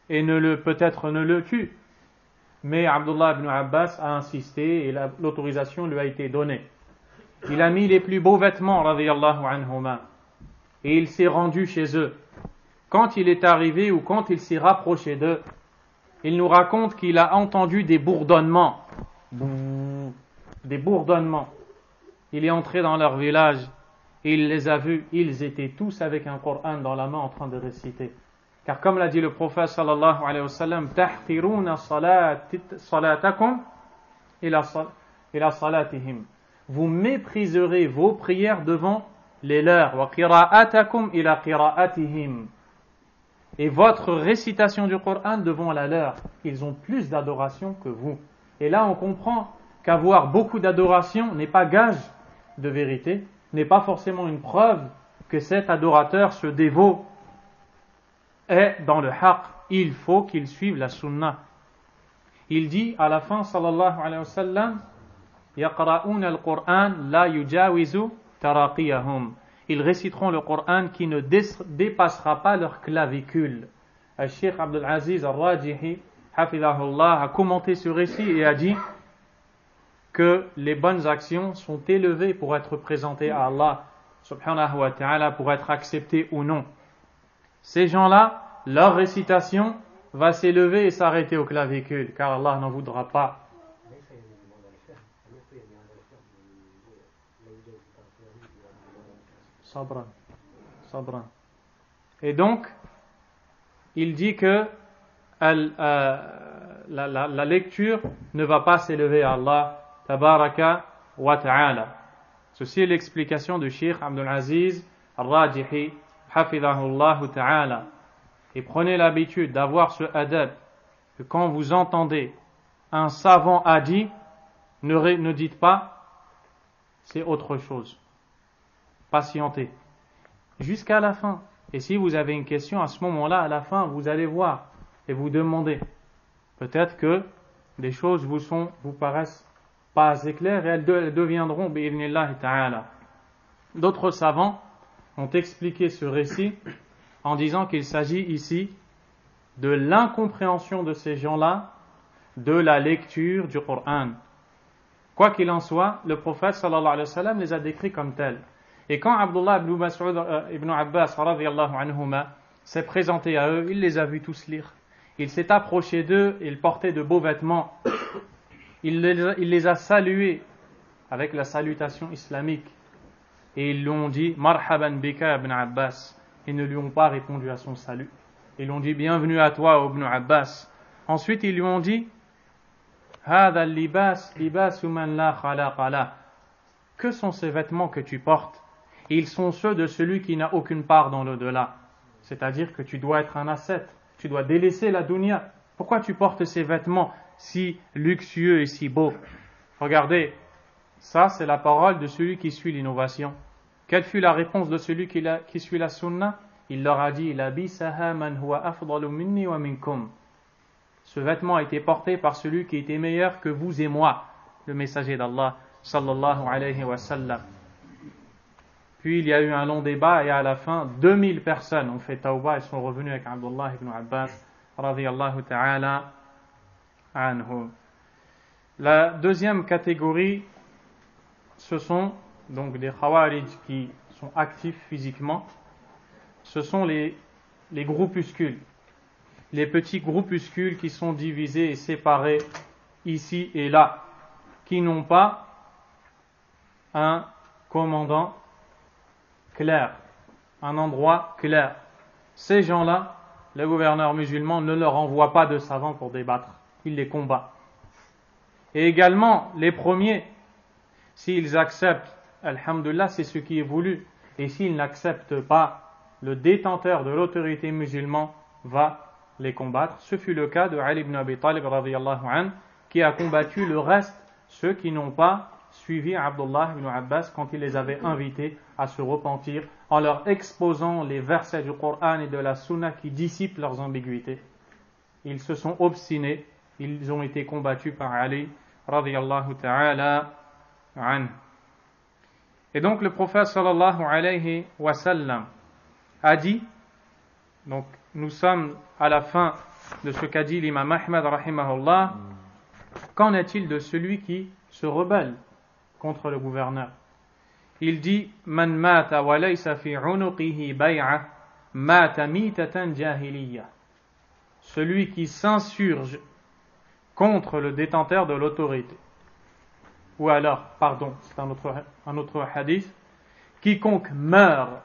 et peut-être ne le tuent. Mais Abdullah ibn Abbas a insisté et l'autorisation lui a été donnée. Il a mis les plus beaux vêtements radiyallahu anhuma et il s'est rendu chez eux. Quand il est arrivé ou quand il s'est rapproché d'eux, il nous raconte qu'il a entendu des bourdonnements. Des bourdonnements. Il est entré dans leur village et il les a vus. Ils étaient tous avec un Coran dans la main en train de réciter. Car comme l'a dit le prophète sallallahu alayhi wa sallam, tahqiruna salatakum ila salatihim. Vous mépriserez vos prières devant les leurs. Wa qira'atakum ila qira'atihim. Et votre récitation du Coran devant la leur. Ils ont plus d'adoration que vous. Et là on comprend qu'avoir beaucoup d'adoration n'est pas gage de vérité, n'est pas forcément une preuve que cet adorateur, ce dévot, est dans le haqq. Il faut qu'il suive la sunnah. Il dit à la fin, sallallahu alayhi wa sallam, yaqra'una al-Qur'an la yujawizu taraqiyahum. Ils réciteront le Coran qui ne dépassera pas leur clavicule. Le Cheikh Abdul Aziz al-Rajihi, hafidahullah, a commenté ce récit et a dit que les bonnes actions sont élevées pour être présentées à Allah subhanahu wa ta'ala, pour être acceptées ou non. Ces gens-là, leur récitation va s'élever et s'arrêter au clavicule, car Allah n'en voudra pas. Sabran. Et donc, il dit que la lecture ne va pas s'élever à Allah tabaraka wa ta'ala. Ceci est l'explication du Cheikh Abdul Aziz Al-Rajihi, hafidhahullah ta'ala. Et prenez l'habitude d'avoir ce adab, que quand vous entendez un savant a dit, ne dites pas c'est autre chose. Patientez jusqu'à la fin. Et si vous avez une question, à ce moment-là, à la fin, vous allez voir et vous demandez. Peut-être que des choses vous paraissent pas assez claires et elles deviendront bi'idhnillahi ta'ala. D'autres savants ont expliqué ce récit en disant qu'il s'agit ici de l'incompréhension de ces gens-là de la lecture du Coran. Quoi qu'il en soit, le prophète sallallahu alayhi wa sallam les a décrits comme tels. Et quand Abdullah ibn Mas'ud ibn Abbas radiyallahu anhuma s'est présenté à eux, il les a vus tous lire. Il s'est approché d'eux, il portait de beaux vêtements. Il les a salués avec la salutation islamique. Et ils lui ont dit « Marhaban bika ibn Abbas ». Ils ne lui ont pas répondu à son salut. Ils lui ont dit « Bienvenue à toi, ibn Abbas ». Ensuite, ils lui ont dit « Hada libas, libasu man la khalaqa lah ». Que sont ces vêtements que tu portes? Ils sont ceux de celui qui n'a aucune part dans l'au-delà. C'est-à-dire que tu dois être un ascète. Tu dois délaisser la dunya. Pourquoi tu portes ces vêtements si luxueux et si beaux? Regardez, ça c'est la parole de celui qui suit l'innovation. Quelle fut la réponse de celui qui suit la sunna? Il leur a dit, labisaha man huwa afdalu minni wa minkum. Ce vêtement a été porté par celui qui était meilleur que vous et moi, le messager d'Allah sallallahu alayhi wa sallam. Puis il y a eu un long débat et à la fin 2000 personnes ont fait tawbah et sont revenus avec Abdullah ibn Abbas radiyallahu ta'ala anhu. La deuxième catégorie, ce sont donc des khawarij qui sont actifs physiquement. Ce sont les groupuscules, les petits groupuscules qui sont divisés et séparés ici et là, qui n'ont pas un commandant clair, un endroit clair. Ces gens-là, les gouverneurs musulmans ne leur envoient pas de savants pour débattre, ils les combattent. Et également, les premiers, s'ils acceptent, alhamdulillah, c'est ce qui est voulu, et s'ils n'acceptent pas, le détenteur de l'autorité musulmane va les combattre. Ce fut le cas de Ali ibn Abi Talib radiyallahu anhu, qui a combattu le reste, ceux qui n'ont pas suivi Abdullah ibn Abbas quand il les avait invités à se repentir en leur exposant les versets du Coran et de la Sunna qui dissipent leurs ambiguïtés. Ils se sont obstinés, ils ont été combattus par Ali radiyallahu ta'ala anhu. Et donc le prophète sallallahu alayhi wa sallam a dit, donc nous sommes à la fin de ce qu'a dit l'imam Ahmad rahimahullah, qu'en est-il de celui qui se rebelle contre le gouverneur? Il dit man mata wa laysa fi unuqihi bay'a mata mitatan jahiliya. Celui qui s'insurge contre le détenteur de l'autorité. Ou alors, pardon, c'est un autre hadith, quiconque meurt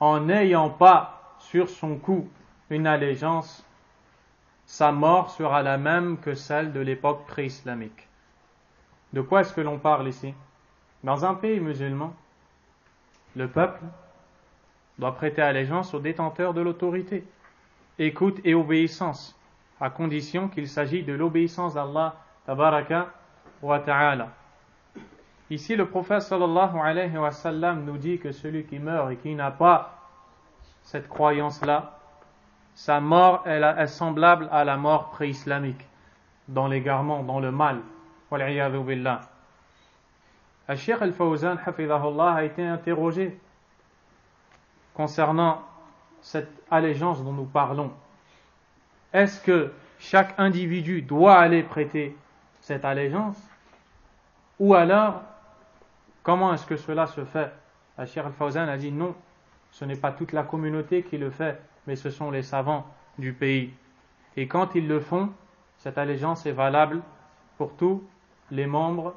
en n'ayant pas sur son cou une allégeance, sa mort sera la même que celle de l'époque pré-islamique. De quoi est-ce que l'on parle ici? Dans un pays musulman, le peuple doit prêter allégeance au détenteur de l'autorité, écoute et obéissance, à condition qu'il s'agit de l'obéissance d'Allah tabaraka wa ta'ala. Ici, le prophète sallallahu alayhi wa sallam nous dit que celui qui meurt et qui n'a pas cette croyance-là, sa mort est semblable à la mort pré-islamique, dans l'égarement, dans le mal. Wal'iyadhu billah. Al-Cheikh Al-Fawzan, hafidhahullah, a été interrogé concernant cette allégeance dont nous parlons. Est-ce que chaque individu doit aller prêter cette allégeance? Ou alors, comment est-ce que cela se fait? Al-Cheikh Al-Fawzan a dit non, ce n'est pas toute la communauté qui le fait, mais ce sont les savants du pays. Et quand ils le font, cette allégeance est valable pour tous les membres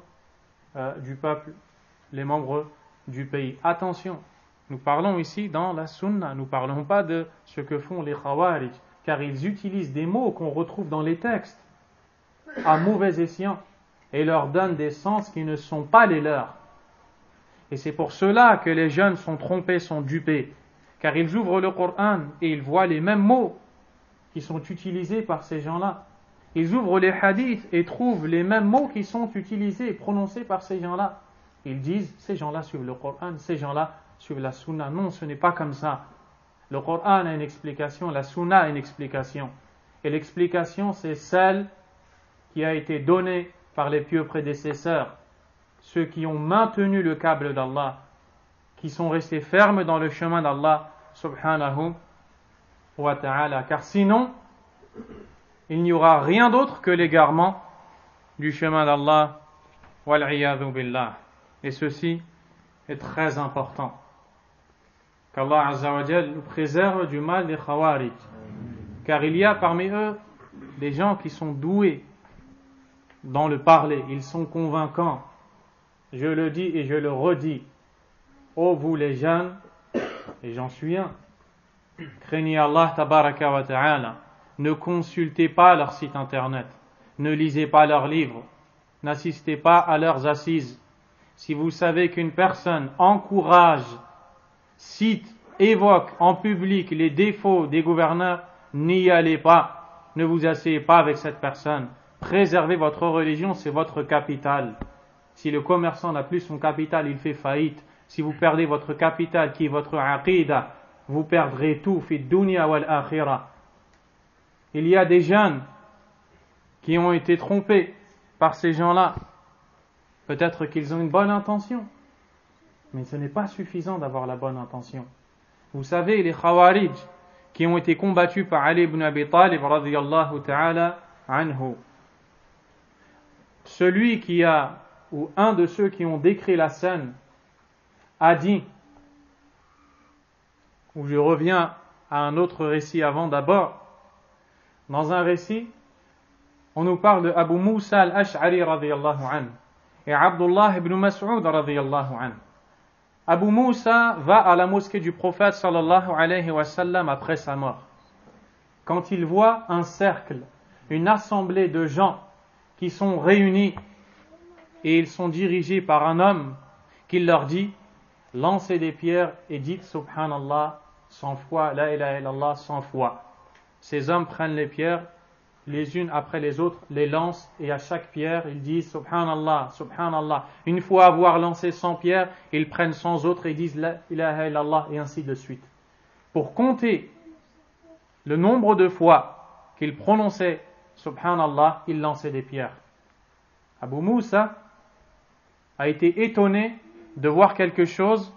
du peuple, les membres du pays. Attention, nous parlons ici dans la sunna, nous ne parlons pas de ce que font les khawarij, car ils utilisent des mots qu'on retrouve dans les textes à mauvais escient et leur donnent des sens qui ne sont pas les leurs. Et c'est pour cela que les jeunes sont trompés, sont dupés, car ils ouvrent le Coran et ils voient les mêmes mots qui sont utilisés par ces gens-là. Ils ouvrent les hadiths et trouvent les mêmes mots qui sont utilisés et prononcés par ces gens-là. Ils disent, ces gens-là suivent le Coran, ces gens-là suivent la Sunna. Non, ce n'est pas comme ça. Le Coran a une explication, la Sunna a une explication. Et l'explication, c'est celle qui a été donnée par les pieux prédécesseurs, ceux qui ont maintenu le câble d'Allah, qui sont restés fermes dans le chemin d'Allah, subhanahu wa ta'ala. Car sinon, il n'y aura rien d'autre que l'égarement du chemin d'Allah, wal-'iyadhu billah. Et ceci est très important. Qu'Allah Azza wa Jal nous préserve du mal des Khawarij. Car il y a parmi eux des gens qui sont doués dans le parler, ils sont convaincants. Je le dis et je le redis. Ô vous les jeunes, et j'en suis un, craignez Allah tabaraka wa ta'ala. Ne consultez pas leur site internet, ne lisez pas leurs livres, n'assistez pas à leurs assises. Si vous savez qu'une personne encourage, cite, évoque en public les défauts des gouverneurs, n'y allez pas, ne vous asseyez pas avec cette personne. Préservez votre religion, c'est votre capital. Si le commerçant n'a plus son capital, il fait faillite. Si vous perdez votre capital, qui est votre aqida, vous perdrez tout, fi dunya wal akhirah. Il y a des jeunes qui ont été trompés par ces gens-là. Peut-être qu'ils ont une bonne intention, mais ce n'est pas suffisant d'avoir la bonne intention. Vous savez, les Khawarij qui ont été combattus par Ali ibn Abi Talib radiyallahu ta'ala anhu, celui qui a, ou un de ceux qui ont décrit la scène, a dit, ou je reviens à un autre récit avant d'abord, dans un récit, on nous parle de Abu Musa al-Ash'ari radiyallahu anhu et Abdullah ibn Mas'ud radiyallahu anhu. Abu Musa va à la mosquée du prophète sallallahu alayhi wa sallam après sa mort. Quand il voit un cercle, une assemblée de gens qui sont réunis et ils sont dirigés par un homme qui leur dit « Lancez des pierres et dites Subhanallah 100 fois, La ilaha illallah 100 fois ». Ces hommes prennent les pierres, les unes après les autres, les lancent et à chaque pierre, ils disent Subhanallah, Subhanallah. Une fois avoir lancé 100 pierres, ils prennent 100 autres et disent La ilaha illallah et ainsi de suite. Pour compter le nombre de fois qu'ils prononçaient Subhanallah, ils lançaient des pierres. Abu Musa a été étonné de voir quelque chose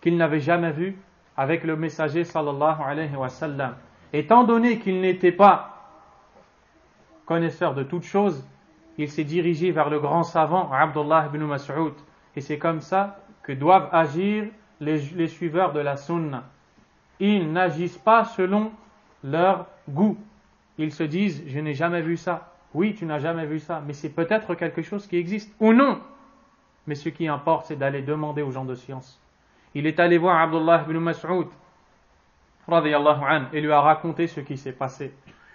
qu'il n'avait jamais vu avec le messager sallallahu alayhi wa sallam. Étant donné qu'il n'était pas connaisseur de toutes choses, il s'est dirigé vers le grand savant Abdullah ibn Mas'ud. Et c'est comme ça que doivent agir les suiveurs de la sunna. Ils n'agissent pas selon leur goût. Ils se disent, je n'ai jamais vu ça. Oui, tu n'as jamais vu ça, mais c'est peut-être quelque chose qui existe ou non. Mais ce qui importe, c'est d'aller demander aux gens de science. Il est allé voir Abdullah ibn Mas'ud radiyallahu anhu et lui a raconté ce qui s'est passé.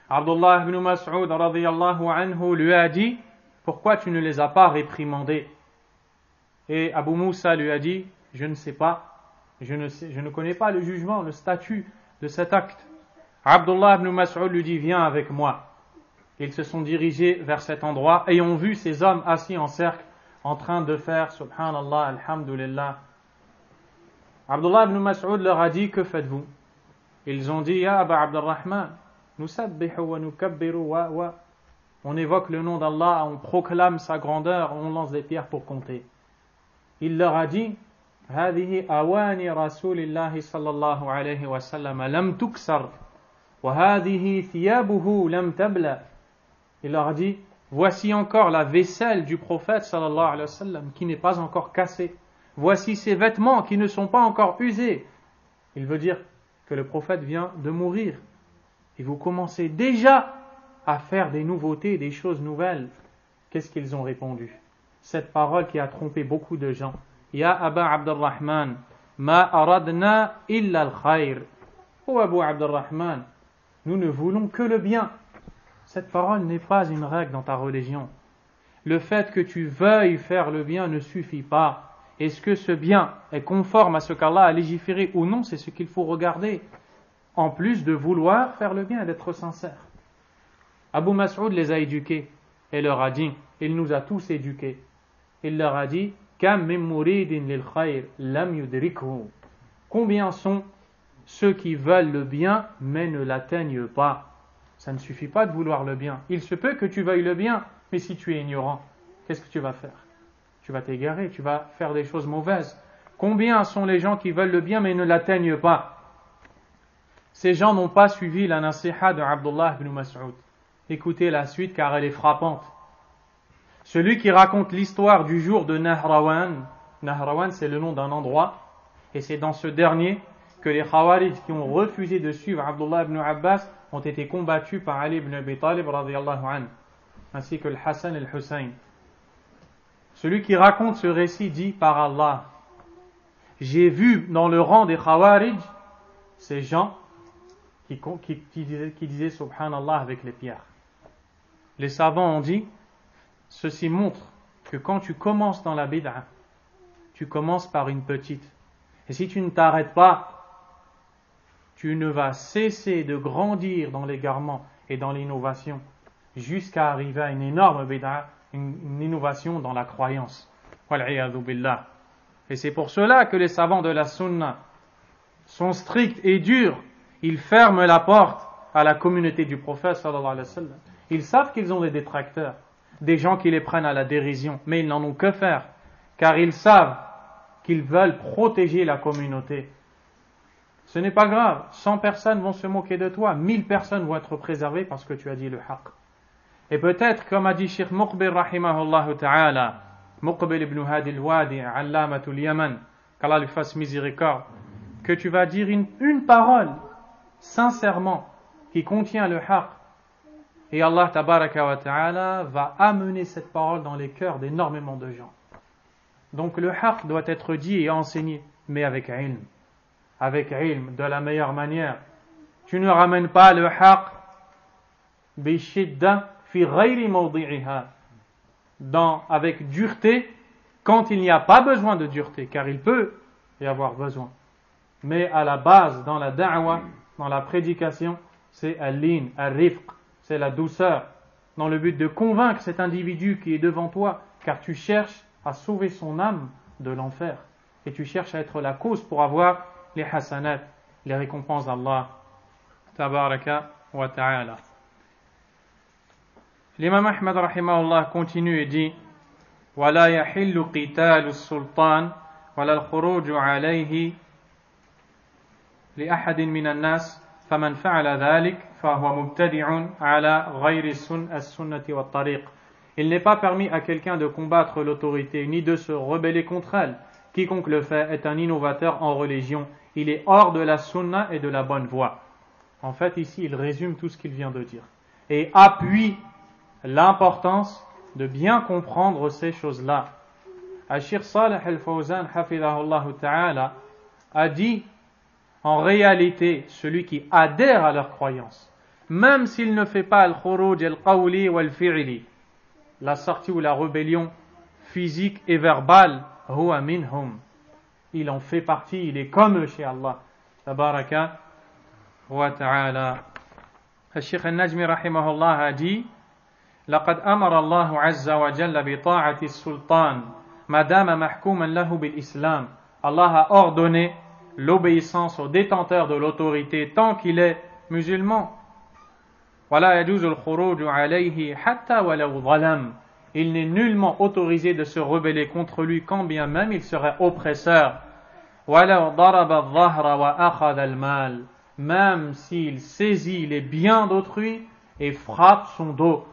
Abdullah ibn Mas'ud radiyallahu anhu lui a dit, pourquoi tu ne les as pas réprimandés? Et Abu Musa lui a dit, je ne sais pas, je ne connais pas le jugement, le statut de cet acte. Abdullah ibn Mas'ud lui dit, viens avec moi. Ils se sont dirigés vers cet endroit et ont vu ces hommes assis en cercle en train de faire Subhanallah, Alhamdulillah. Abdullah ibn Mas'ud leur a dit, que faites-vous? Ils ont dit, Ya Aba Abdurrahman, nusabbihu wa nukabbiru wa. On évoque le nom d'Allah, on proclame sa grandeur, on lance des pierres pour compter. Il leur a dit, هذه أواني رسول الله صلى الله عليه وسلم لم تكسر وهذه ثيابه لم تبلى. Il leur a dit, voici encore la vaisselle du prophète sallallahu alayhi wa sallam qui n'est pas encore cassée. Voici ses vêtements qui ne sont pas encore usés. Il veut dire que le prophète vient de mourir. Et vous commencez déjà à faire des nouveautés, des choses nouvelles. Qu'est-ce qu'ils ont répondu? Cette parole qui a trompé beaucoup de gens. Ya Aba Abdurrahman, ma aradna illa al-khayr. Oh Abu Abdurrahman, nous ne voulons que le bien. Cette parole n'est pas une règle dans ta religion. Le fait que tu veuilles faire le bien ne suffit pas. est-ce que ce bien est conforme à ce qu'Allah a légiféré ou non? C'est ce qu'il faut regarder, en plus de vouloir faire le bien et d'être sincère. Abu Mas'ud les a éduqués et leur a dit, il nous a tous éduqués, il leur a dit, Kam min muridin lil khayr lam yudrikhu. Combien sont ceux qui veulent le bien mais ne l'atteignent pas? Ça ne suffit pas de vouloir le bien. Il se peut que tu veuilles le bien, mais si tu es ignorant, qu'est-ce que tu vas faire? Tu vas t'égarer, tu vas faire des choses mauvaises. Combien sont les gens qui veulent le bien mais ne l'atteignent pas? Ces gens n'ont pas suivi la nasiha de Abdullah ibn Mas'ud. Écoutez la suite car elle est frappante. Celui qui raconte l'histoire du jour de Nahrawan, Nahrawan c'est le nom d'un endroit, et c'est dans ce dernier que les Khawarij qui ont refusé de suivre Abdullah ibn Abbas ont été combattus par Ali ibn Abi Talib radiyallahu anhu, ainsi que le Hassan et le Hussein. Celui qui raconte ce récit dit par Allah, j'ai vu dans le rang des Khawarij ces gens qui disaient Subhanallah avec les pierres. Les savants ont dit, ceci montre que quand tu commences dans la bid'a, tu commences par une petite. Et si tu ne t'arrêtes pas, tu ne vas cesser de grandir dans l'égarement et dans l'innovation jusqu'à arriver à une énorme bid'a, une innovation dans la croyance. Wal'iyadhu billah. Et c'est pour cela que les savants de la sunna sont stricts et durs. Ils ferment la porte à la communauté du prophète sallallahu alayhi wa sallam. Ils savent qu'ils ont des détracteurs, des gens qui les prennent à la dérision, mais ils n'en ont que faire, car ils savent qu'ils veulent protéger la communauté. Ce n'est pas grave, 100 personnes vont se moquer de toi, 1000 personnes vont être préservées parce que tu as dit le haqq. Et peut-être, comme a dit Cheikh Muqbil rahimahullah ta'ala, Muqbil ibn Hadi al-Wadi, allamatul Yaman, qu'Allah lui fasse miséricorde, que tu vas dire une parole, sincèrement, qui contient le haqq, et Allah tabaraka wa ta'ala va amener cette parole dans les cœurs d'énormément de gens. Donc le haqq doit être dit et enseigné, mais avec ilm. Avec ilm, de la meilleure manière. Tu ne ramènes pas le haqq bishidda fi ghayri mawdi'iha, avec dureté, quand il n'y a pas besoin de dureté, car il peut y avoir besoin. Mais à la base, dans la da'wa, dans la prédication, c'est al-lin, al-rifq, c'est la douceur, dans le but de convaincre cet individu qui est devant toi, car tu cherches à sauver son âme de l'enfer, et tu cherches à être la cause pour avoir les hasanat, les récompenses d'Allah tabaraka wa ta'ala. L'imam Ahmad rahimahullah continue et dit وَلَا يَحِلُّ قِتَالُ السُّلْطَانِ وَلَا الْخُرُوجُ عَلَيْهِ لأحد من الناس فمن فعل ذلك فهو مبتدع على غير السنة والطريق. Il n'est pas permis à quelqu'un de combattre l'autorité ni de se rebeller contre elle. Quiconque le fait est un innovateur en religion. Il est hors de la sunna et de la bonne voie. En fait, ici, il résume tout ce qu'il vient de dire et appuie l'importance de bien comprendre ces choses-là. Al-Sheikh Salih al-Fawzan hafidahullah ta'ala a dit, en réalité, celui qui adhère à leur croyance, même s'il ne fait pas al-khuruj al-qawli wal-fi'li, la sortie ou la rébellion physique et verbale, huwa minhum, il en fait partie, il est comme eux chez Allah tabaraka wa ta'ala. Al-Sheikh al-Najmi rahimahullah a dit, لقد أمر الله عز وجل بطاعة السلطان ما دام محكوما له بالإسلام. Allah a ordonné l'obéissance au détenteur de l'autorité tant qu'il est musulman. ولا يجوز الخروج عليه حتى ولو ظلم. Il n'est nullement autorisé de se rebeller contre lui quand bien même il serait oppresseur. ولو ضرب الظهر وأخذ المال. Même s'il saisit les biens d'autrui et frappe son dos.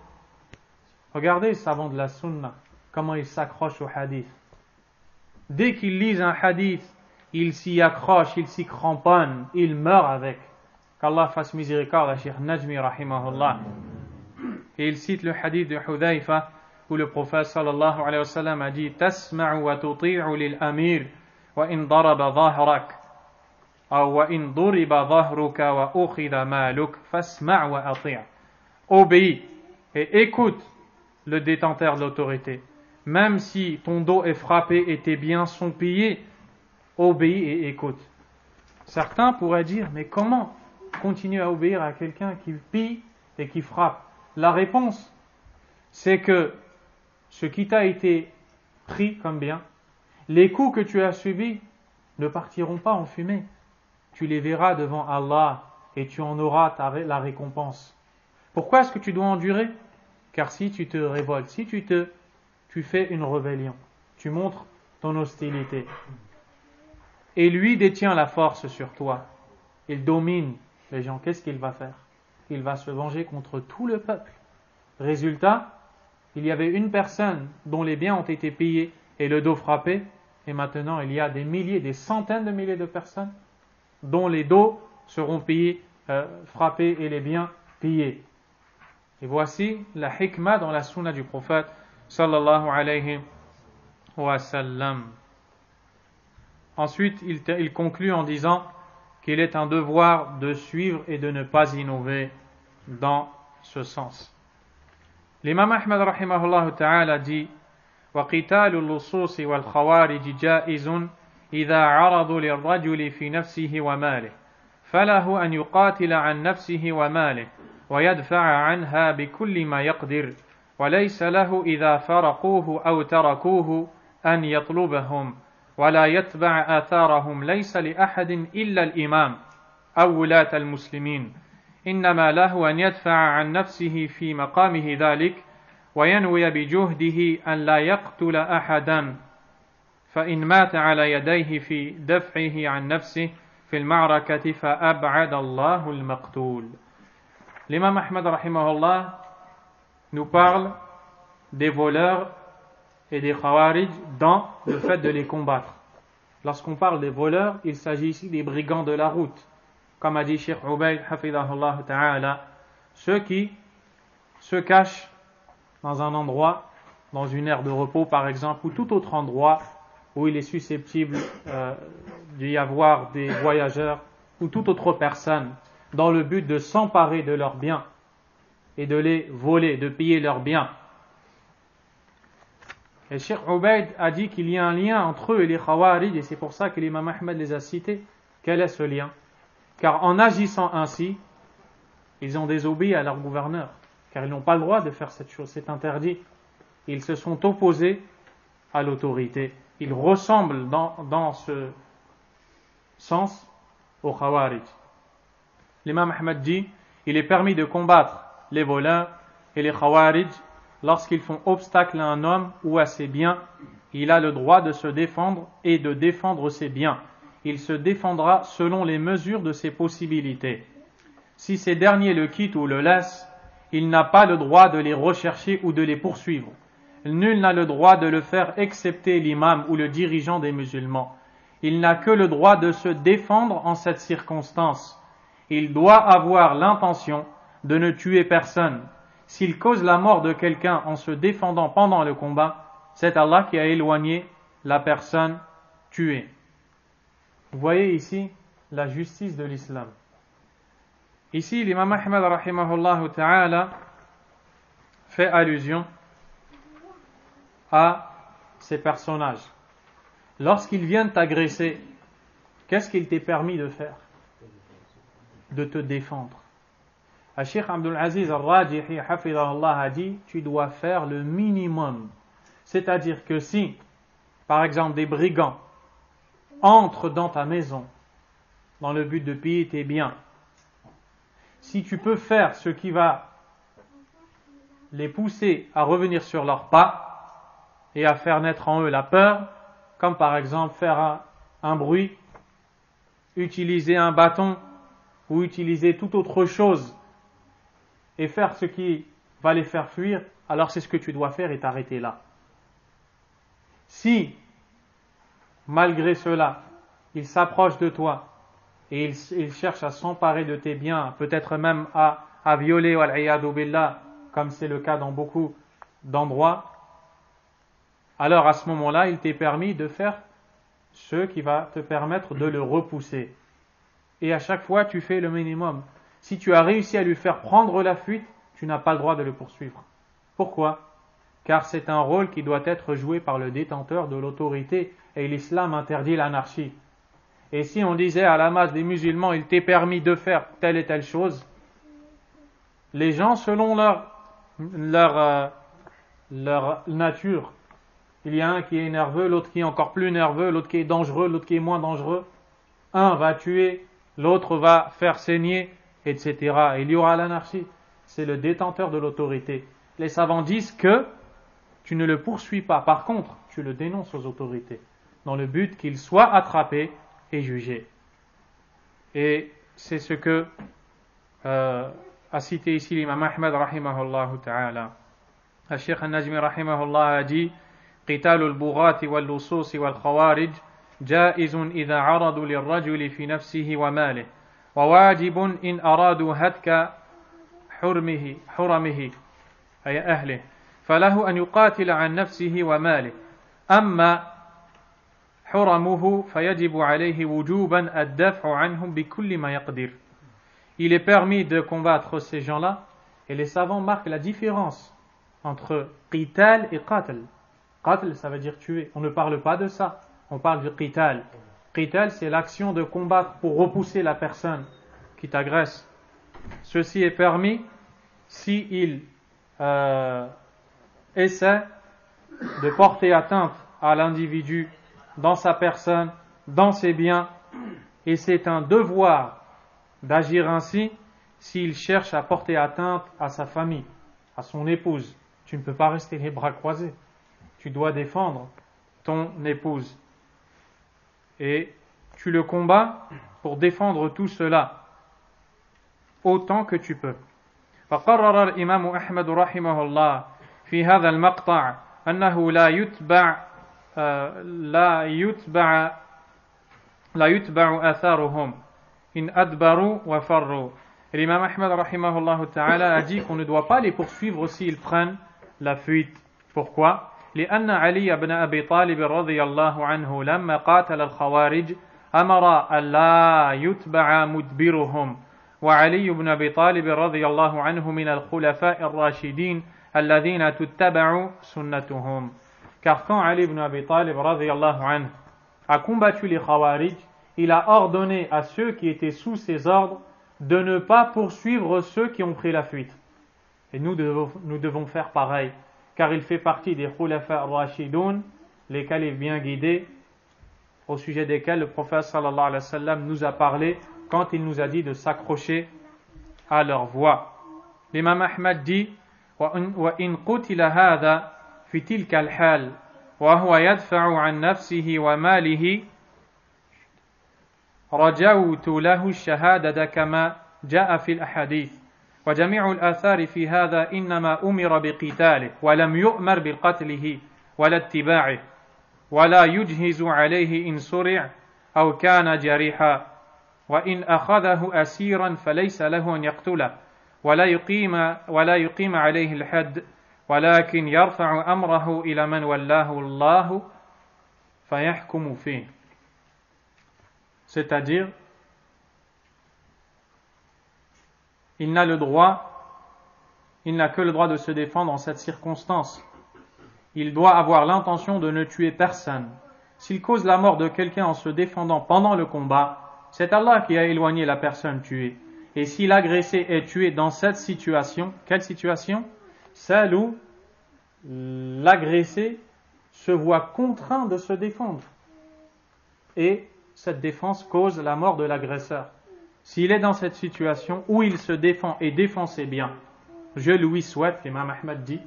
Regardez les savants de la sunna, comment ils s'accrochent au hadith. Dès qu'ils lisent un hadith, ils s'y accrochent, ils s'y cramponnent, ils meurent avec. Qu'Allah fasse miséricorde à Cheikh Najmi rahimahullah. Et il cite le hadith de Hudhayfa où le prophète sallallahu alayhi wa sallam a dit Tasma'u wa tuti'u lil amir wa in daraba dhahrak wa in duriba dhahruka wa ukhidha maluk fasma' wa ati'. Obéis et écoute le détenteur de l'autorité. même si ton dos est frappé et tes biens sont pillés, obéis et écoute. Certains pourraient dire, mais comment continuer à obéir à quelqu'un qui pille et qui frappe? La réponse, c'est que ce qui t'a été pris comme bien, les coups que tu as subis ne partiront pas en fumée. Tu les verras devant Allah et tu en auras la récompense. Pourquoi est-ce que tu dois endurer? Car si tu te révoltes, si tu fais une rébellion, tu montres ton hostilité, et lui détient la force sur toi, il domine les gens, qu'est-ce qu'il va faire? Il va se venger contre tout le peuple. Résultat, il y avait une personne dont les biens ont été pillés et le dos frappé, et maintenant il y a des milliers, des centaines de milliers de personnes dont les dos seront pillés, frappés et les biens pillés. Et voici la hikmah dans la sunna du prophète sallallahu alayhi wa sallam. Ensuite, il conclut en disant qu'il est un devoir de suivre et de ne pas innover dans ce sens. L'imam Ahmad rahimahullah ta'ala dit وَقِتَالُ اللُّصُوصِ وَالْخَوَارِجِ جَائِزٌ إِذَا عَرَضُوا لِلرَّجُلِ فِي نَفْسِهِ وَمَالِهِ فَلَهُ أَنْ يُقَاتِلَ عَنْ نَفْسِهِ وَمَالِهِ ويدفع عنها بكل ما يقدر وليس له إذا فرقوه أو تركوه أن يطلبهم ولا يتبع آثارهم ليس لأحد إلا الإمام أو ولاة المسلمين إنما له أن يدفع عن نفسه في مقامه ذلك وينوي بجهده أن لا يقتل أحدا فإن مات على يديه في دفعه عن نفسه في المعركة فأبعد الله المقتول. L'imam Ahmad rahimahullah nous parle des voleurs et des khawarij dans le fait de les combattre. Lorsqu'on parle des voleurs, il s'agit ici des brigands de la route. Comme a dit Cheikh Ubayd hafidahullah ta'ala, ceux qui se cachent dans un endroit, dans une aire de repos par exemple, ou tout autre endroit où il est susceptible d'y avoir des voyageurs ou toute autre personne, dans le but de s'emparer de leurs biens et de les voler, de piller leurs biens. Et Cheikh Ubayd a dit qu'il y a un lien entre eux et les Khawarij, et c'est pour ça que l'imam Ahmed les a cités. Quel est ce lien? Car en agissant ainsi, ils ont désobéi à leur gouverneur, car ils n'ont pas le droit de faire cette chose, c'est interdit. Ils se sont opposés à l'autorité. Ils ressemblent dans ce sens aux Khawarij. L'imam Ahmad dit, il est permis de combattre les voleurs et les khawarij lorsqu'ils font obstacle à un homme ou à ses biens. Il a le droit de se défendre et de défendre ses biens. Il se défendra selon les mesures de ses possibilités. Si ces derniers le quittent ou le laissent, il n'a pas le droit de les rechercher ou de les poursuivre. Nul n'a le droit de le faire excepté l'imam ou le dirigeant des musulmans. Il n'a que le droit de se défendre en cette circonstance. Il doit avoir l'intention de ne tuer personne. S'il cause la mort de quelqu'un en se défendant pendant le combat, c'est Allah qui a éloigné la personne tuée. Vous voyez ici la justice de l'islam. Ici, l'imam Ahmad rahimahullah ta'ala fait allusion à ces personnages. Lorsqu'ils viennent t'agresser, qu'est-ce qu'il t'est permis de faire? De te défendre. Cheikh Abdul Aziz al-Rajihi hafidahullah a dit, tu dois faire le minimum. C'est-à-dire que si, par exemple, des brigands entrent dans ta maison dans le but de piller tes biens, si tu peux faire ce qui va les pousser à revenir sur leurs pas et à faire naître en eux la peur, comme par exemple faire un bruit, utiliser un bâton ou utiliser toute autre chose et faire ce qui va les faire fuir, alors c'est ce que tu dois faire et t'arrêter là. Si, malgré cela, ils s'approchent de toi et ils cherchent à s'emparer de tes biens, peut-être même à violer, wal-iyadu billah, comme c'est le cas dans beaucoup d'endroits, alors à ce moment-là, il t'est permis de faire ce qui va te permettre de le repousser. Et à chaque fois, tu fais le minimum. Si tu as réussi à lui faire prendre la fuite, tu n'as pas le droit de le poursuivre. Pourquoi? car c'est un rôle qui doit être joué par le détenteur de l'autorité, et l'islam interdit l'anarchie. Et si on disait à la masse des musulmans, il t'est permis de faire telle et telle chose, les gens, selon leur nature, il y a un qui est nerveux, l'autre qui est encore plus nerveux, l'autre qui est dangereux, l'autre qui est moins dangereux. Un va tuer, l'autre va faire saigner, etc. Il y aura l'anarchie. C'est le détenteur de l'autorité. Les savants disent que tu ne le poursuis pas. Par contre, tu le dénonces aux autorités, dans le but qu'il soit attrapé et jugé. Et c'est ce que a cité ici l'imam Ahmad rahimahullah ta'ala. Al-Sheikh al-Najmi rahimahullah a dit قتال البغاة واللصوص والخوارج جائز إذا عرضوا للرجل في نفسه وماله وواجب إن أرادوا هتك حرمه أي أهله فله أن يقاتل عن نفسه وماله أما حرمه فيجب عليه وجوبا الدفع عنهم بكل ما يقدر. Il est permis de combattre ces gens-là, et les savants marquent la différence entre qital et qatl. Qatl, ça veut dire tuer. On ne parle pas de ça. On parle du qital. Qital, c'est l'action de combattre pour repousser la personne qui t'agresse. Ceci est permis s'il essaie de porter atteinte à l'individu dans sa personne, dans ses biens, et c'est un devoir d'agir ainsi s'il cherche à porter atteinte à sa famille, à son épouse. Tu ne peux pas rester les bras croisés. Tu dois défendre ton épouse. Et tu le combats pour défendre tout cela autant que tu peux. فقرر الإمام أحمد رحمه الله في هذا المقطع أنه لا يتبع آثارهم إن أدبروا وفروا. L'imam Ahmad rahimahullah ta'ala a dit qu'on ne doit pas les poursuivre s'ils prennent la fuite. Pourquoi? لأن علي بن أبي طالب رضي الله عنه لما قاتل الخوارج أمر ألا يتبع مدبرهم وعلي بن أبي طالب رضي الله عنه من الخلفاء الراشدين الذين تتبع سنتهم. Car quand Ali ibn Abi Talib رضي الله عنه a combattu les Khawarij, il a ordonné à ceux qui étaient sous ses ordres de ne pas poursuivre ceux qui ont pris la fuite. Et nous devons faire pareil, car il fait partie des Khulafa Rashidun, les califes bien guidés, au sujet desquels le prophète sallallahu alayhi wa sallam nous a parlé quand il nous a dit de s'accrocher à leur voie. L'imam Ahmad dit وَإِنْ قُتِلَ هَذَا فِي تِلْكَ الْحَالِ وَهُوَ يَدْفَعُ عَنْ نَفْسِهِ وَمَالِهِ رجوت له الشهادة كما جاء في الأحاديث وجميع الآثار في هذا إنما أمر بقتاله ولم يؤمر بقتله ولا اتباعه ولا يجهز عليه إن سرع أو كان جريحا وإن أخذه أسيرا فليس له أن يقتله ولا يقيم عليه الحد ولكن يرفع أمره إلى من ولاه الله فيحكم فيه. C'est-à-dire, il n'a que le droit de se défendre en cette circonstance. Il doit avoir l'intention de ne tuer personne. S'il cause la mort de quelqu'un en se défendant pendant le combat, c'est Allah qui a éloigné la personne tuée. Et si l'agressé est tué dans cette situation, quelle situation? Celle où l'agressé se voit contraint de se défendre. Et cette défense cause la mort de l'agresseur. S'il est dans cette situation où il se défend et défend ses biens, je lui souhaite, l'imam Ahmad dit,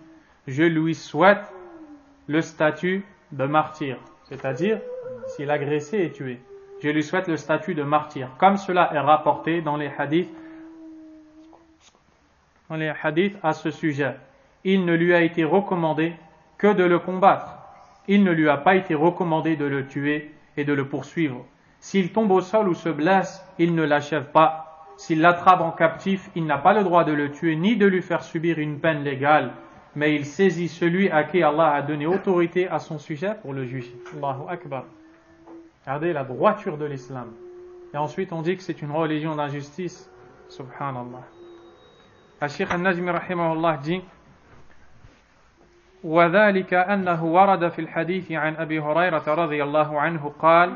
je lui souhaite le statut de martyr. C'est-à-dire, si l'agressé est tué, je lui souhaite le statut de martyr. Comme cela est rapporté dans les hadiths à ce sujet. Il ne lui a été recommandé que de le combattre. Il ne lui a pas été recommandé de le tuer et de le poursuivre. S'il tombe au sol ou se blesse, il ne l'achève pas. S'il l'attrape en captif, il n'a pas le droit de le tuer ni de lui faire subir une peine légale, mais il saisit celui à qui Allah a donné autorité à son sujet pour le juger. Allahu Akbar. Regardez la droiture de l'islam. Et ensuite on dit que c'est une religion d'injustice. Subhanallah. Al-Sheikh al-Najmi rahimahullah dit وذلك أنه ورد في الحديث عن أبي هريرة رضي الله عنه قال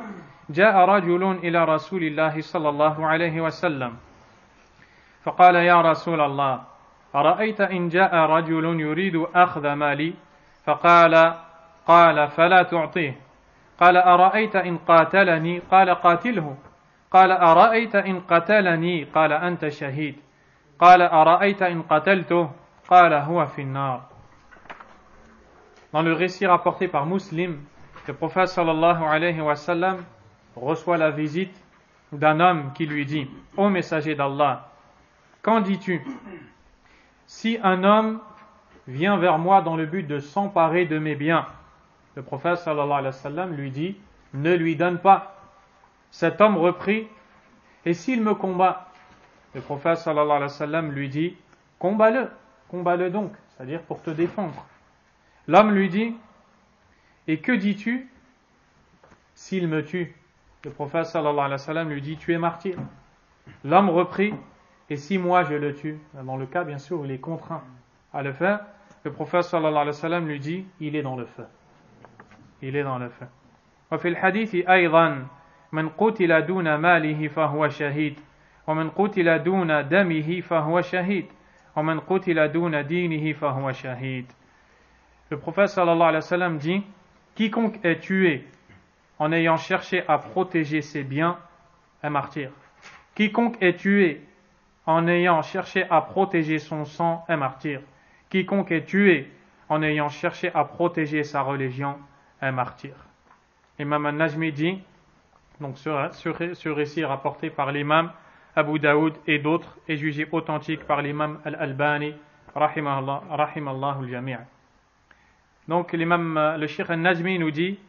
جاء رجل إلى رسول الله صلى الله عليه وسلم فقال يا رسول الله أرأيت إن جاء رجل يريد أخذ مالي قال فلا تعطيه قال أرأيت إن قاتلني قال قاتله قال أرأيت إن قتلني قال أنت شهيد قال أرأيت إن قتلته قال هو في النار. Dans le récit rapporté par Muslim, le prophète sallallahu alayhi wa sallam reçoit la visite d'un homme qui lui dit « Ô messager d'Allah, qu'en dis-tu? Si un homme vient vers moi dans le but de s'emparer de mes biens, le prophète sallallahu alayhi wa sallam lui dit « Ne lui donne pas. » Cet homme reprit « Et s'il me combat ?» Le prophète sallallahu alayhi wa sallam lui dit « Combat-le donc, c'est-à-dire pour te défendre. » L'homme lui dit « Et que dis-tu s'il me tue ?» Le prophète sallallahu alayhi wa sallam lui dit « Tu es martyr. » L'homme reprit « Et si moi je le tue ?» Dans le cas bien sûr où il est contraint à le faire, le prophète sallallahu alayhi wa sallam lui dit « Il est dans le feu. » Il est dans le feu. وفي الحديث أيضا من قتل دون ماله فهو شهيد ومن قتل دون دمه فهو شهيد ومن قتل دون دينه فهو شهيد. Le prophète sallallahu alayhi wa sallam dit quiconque est tué en ayant cherché à protéger ses biens est martyr. Quiconque est tué en ayant cherché à protéger son sang est martyr. Quiconque est tué en ayant cherché à protéger sa religion est martyr. Imam al-Najmi dit, donc ce récit rapporté par l'imam Abu Daoud et d'autres est jugé authentique par l'imam al-Albani rahimallahu al-jami'. Donc le Cheikh al-Najmi nous dit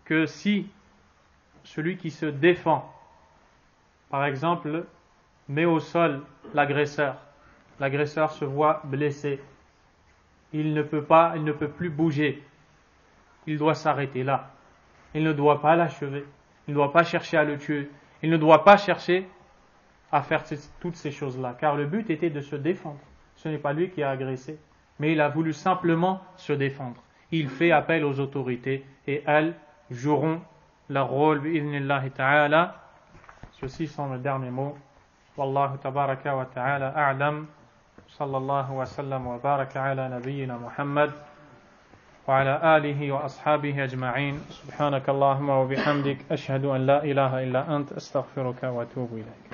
que si celui qui se défend, par exemple, met au sol l'agresseur se voit blessé, il ne peut plus bouger, il doit s'arrêter là, il ne doit pas l'achever, il ne doit pas chercher à le tuer, il ne doit pas chercher à faire toutes ces choses-là, car le but était de se défendre. Ce n'est pas lui qui a agressé, mais il a voulu simplement se défendre. Il fait appel aux autorités et elles joueront leur rôle bi'idhnillahi ta'ala. Ceci sont les derniers mots. Wallahu tabaraka wa ta'ala a'lam. Sallallahu wa sallam wa baraka ala nabiyyina Muhammad wa ala alihi wa ashabihi ajma'in. Subhanakallahumma wa bihamdik ashhadu an la ilaha illa ant astaghfiruka wa atubu ilayk.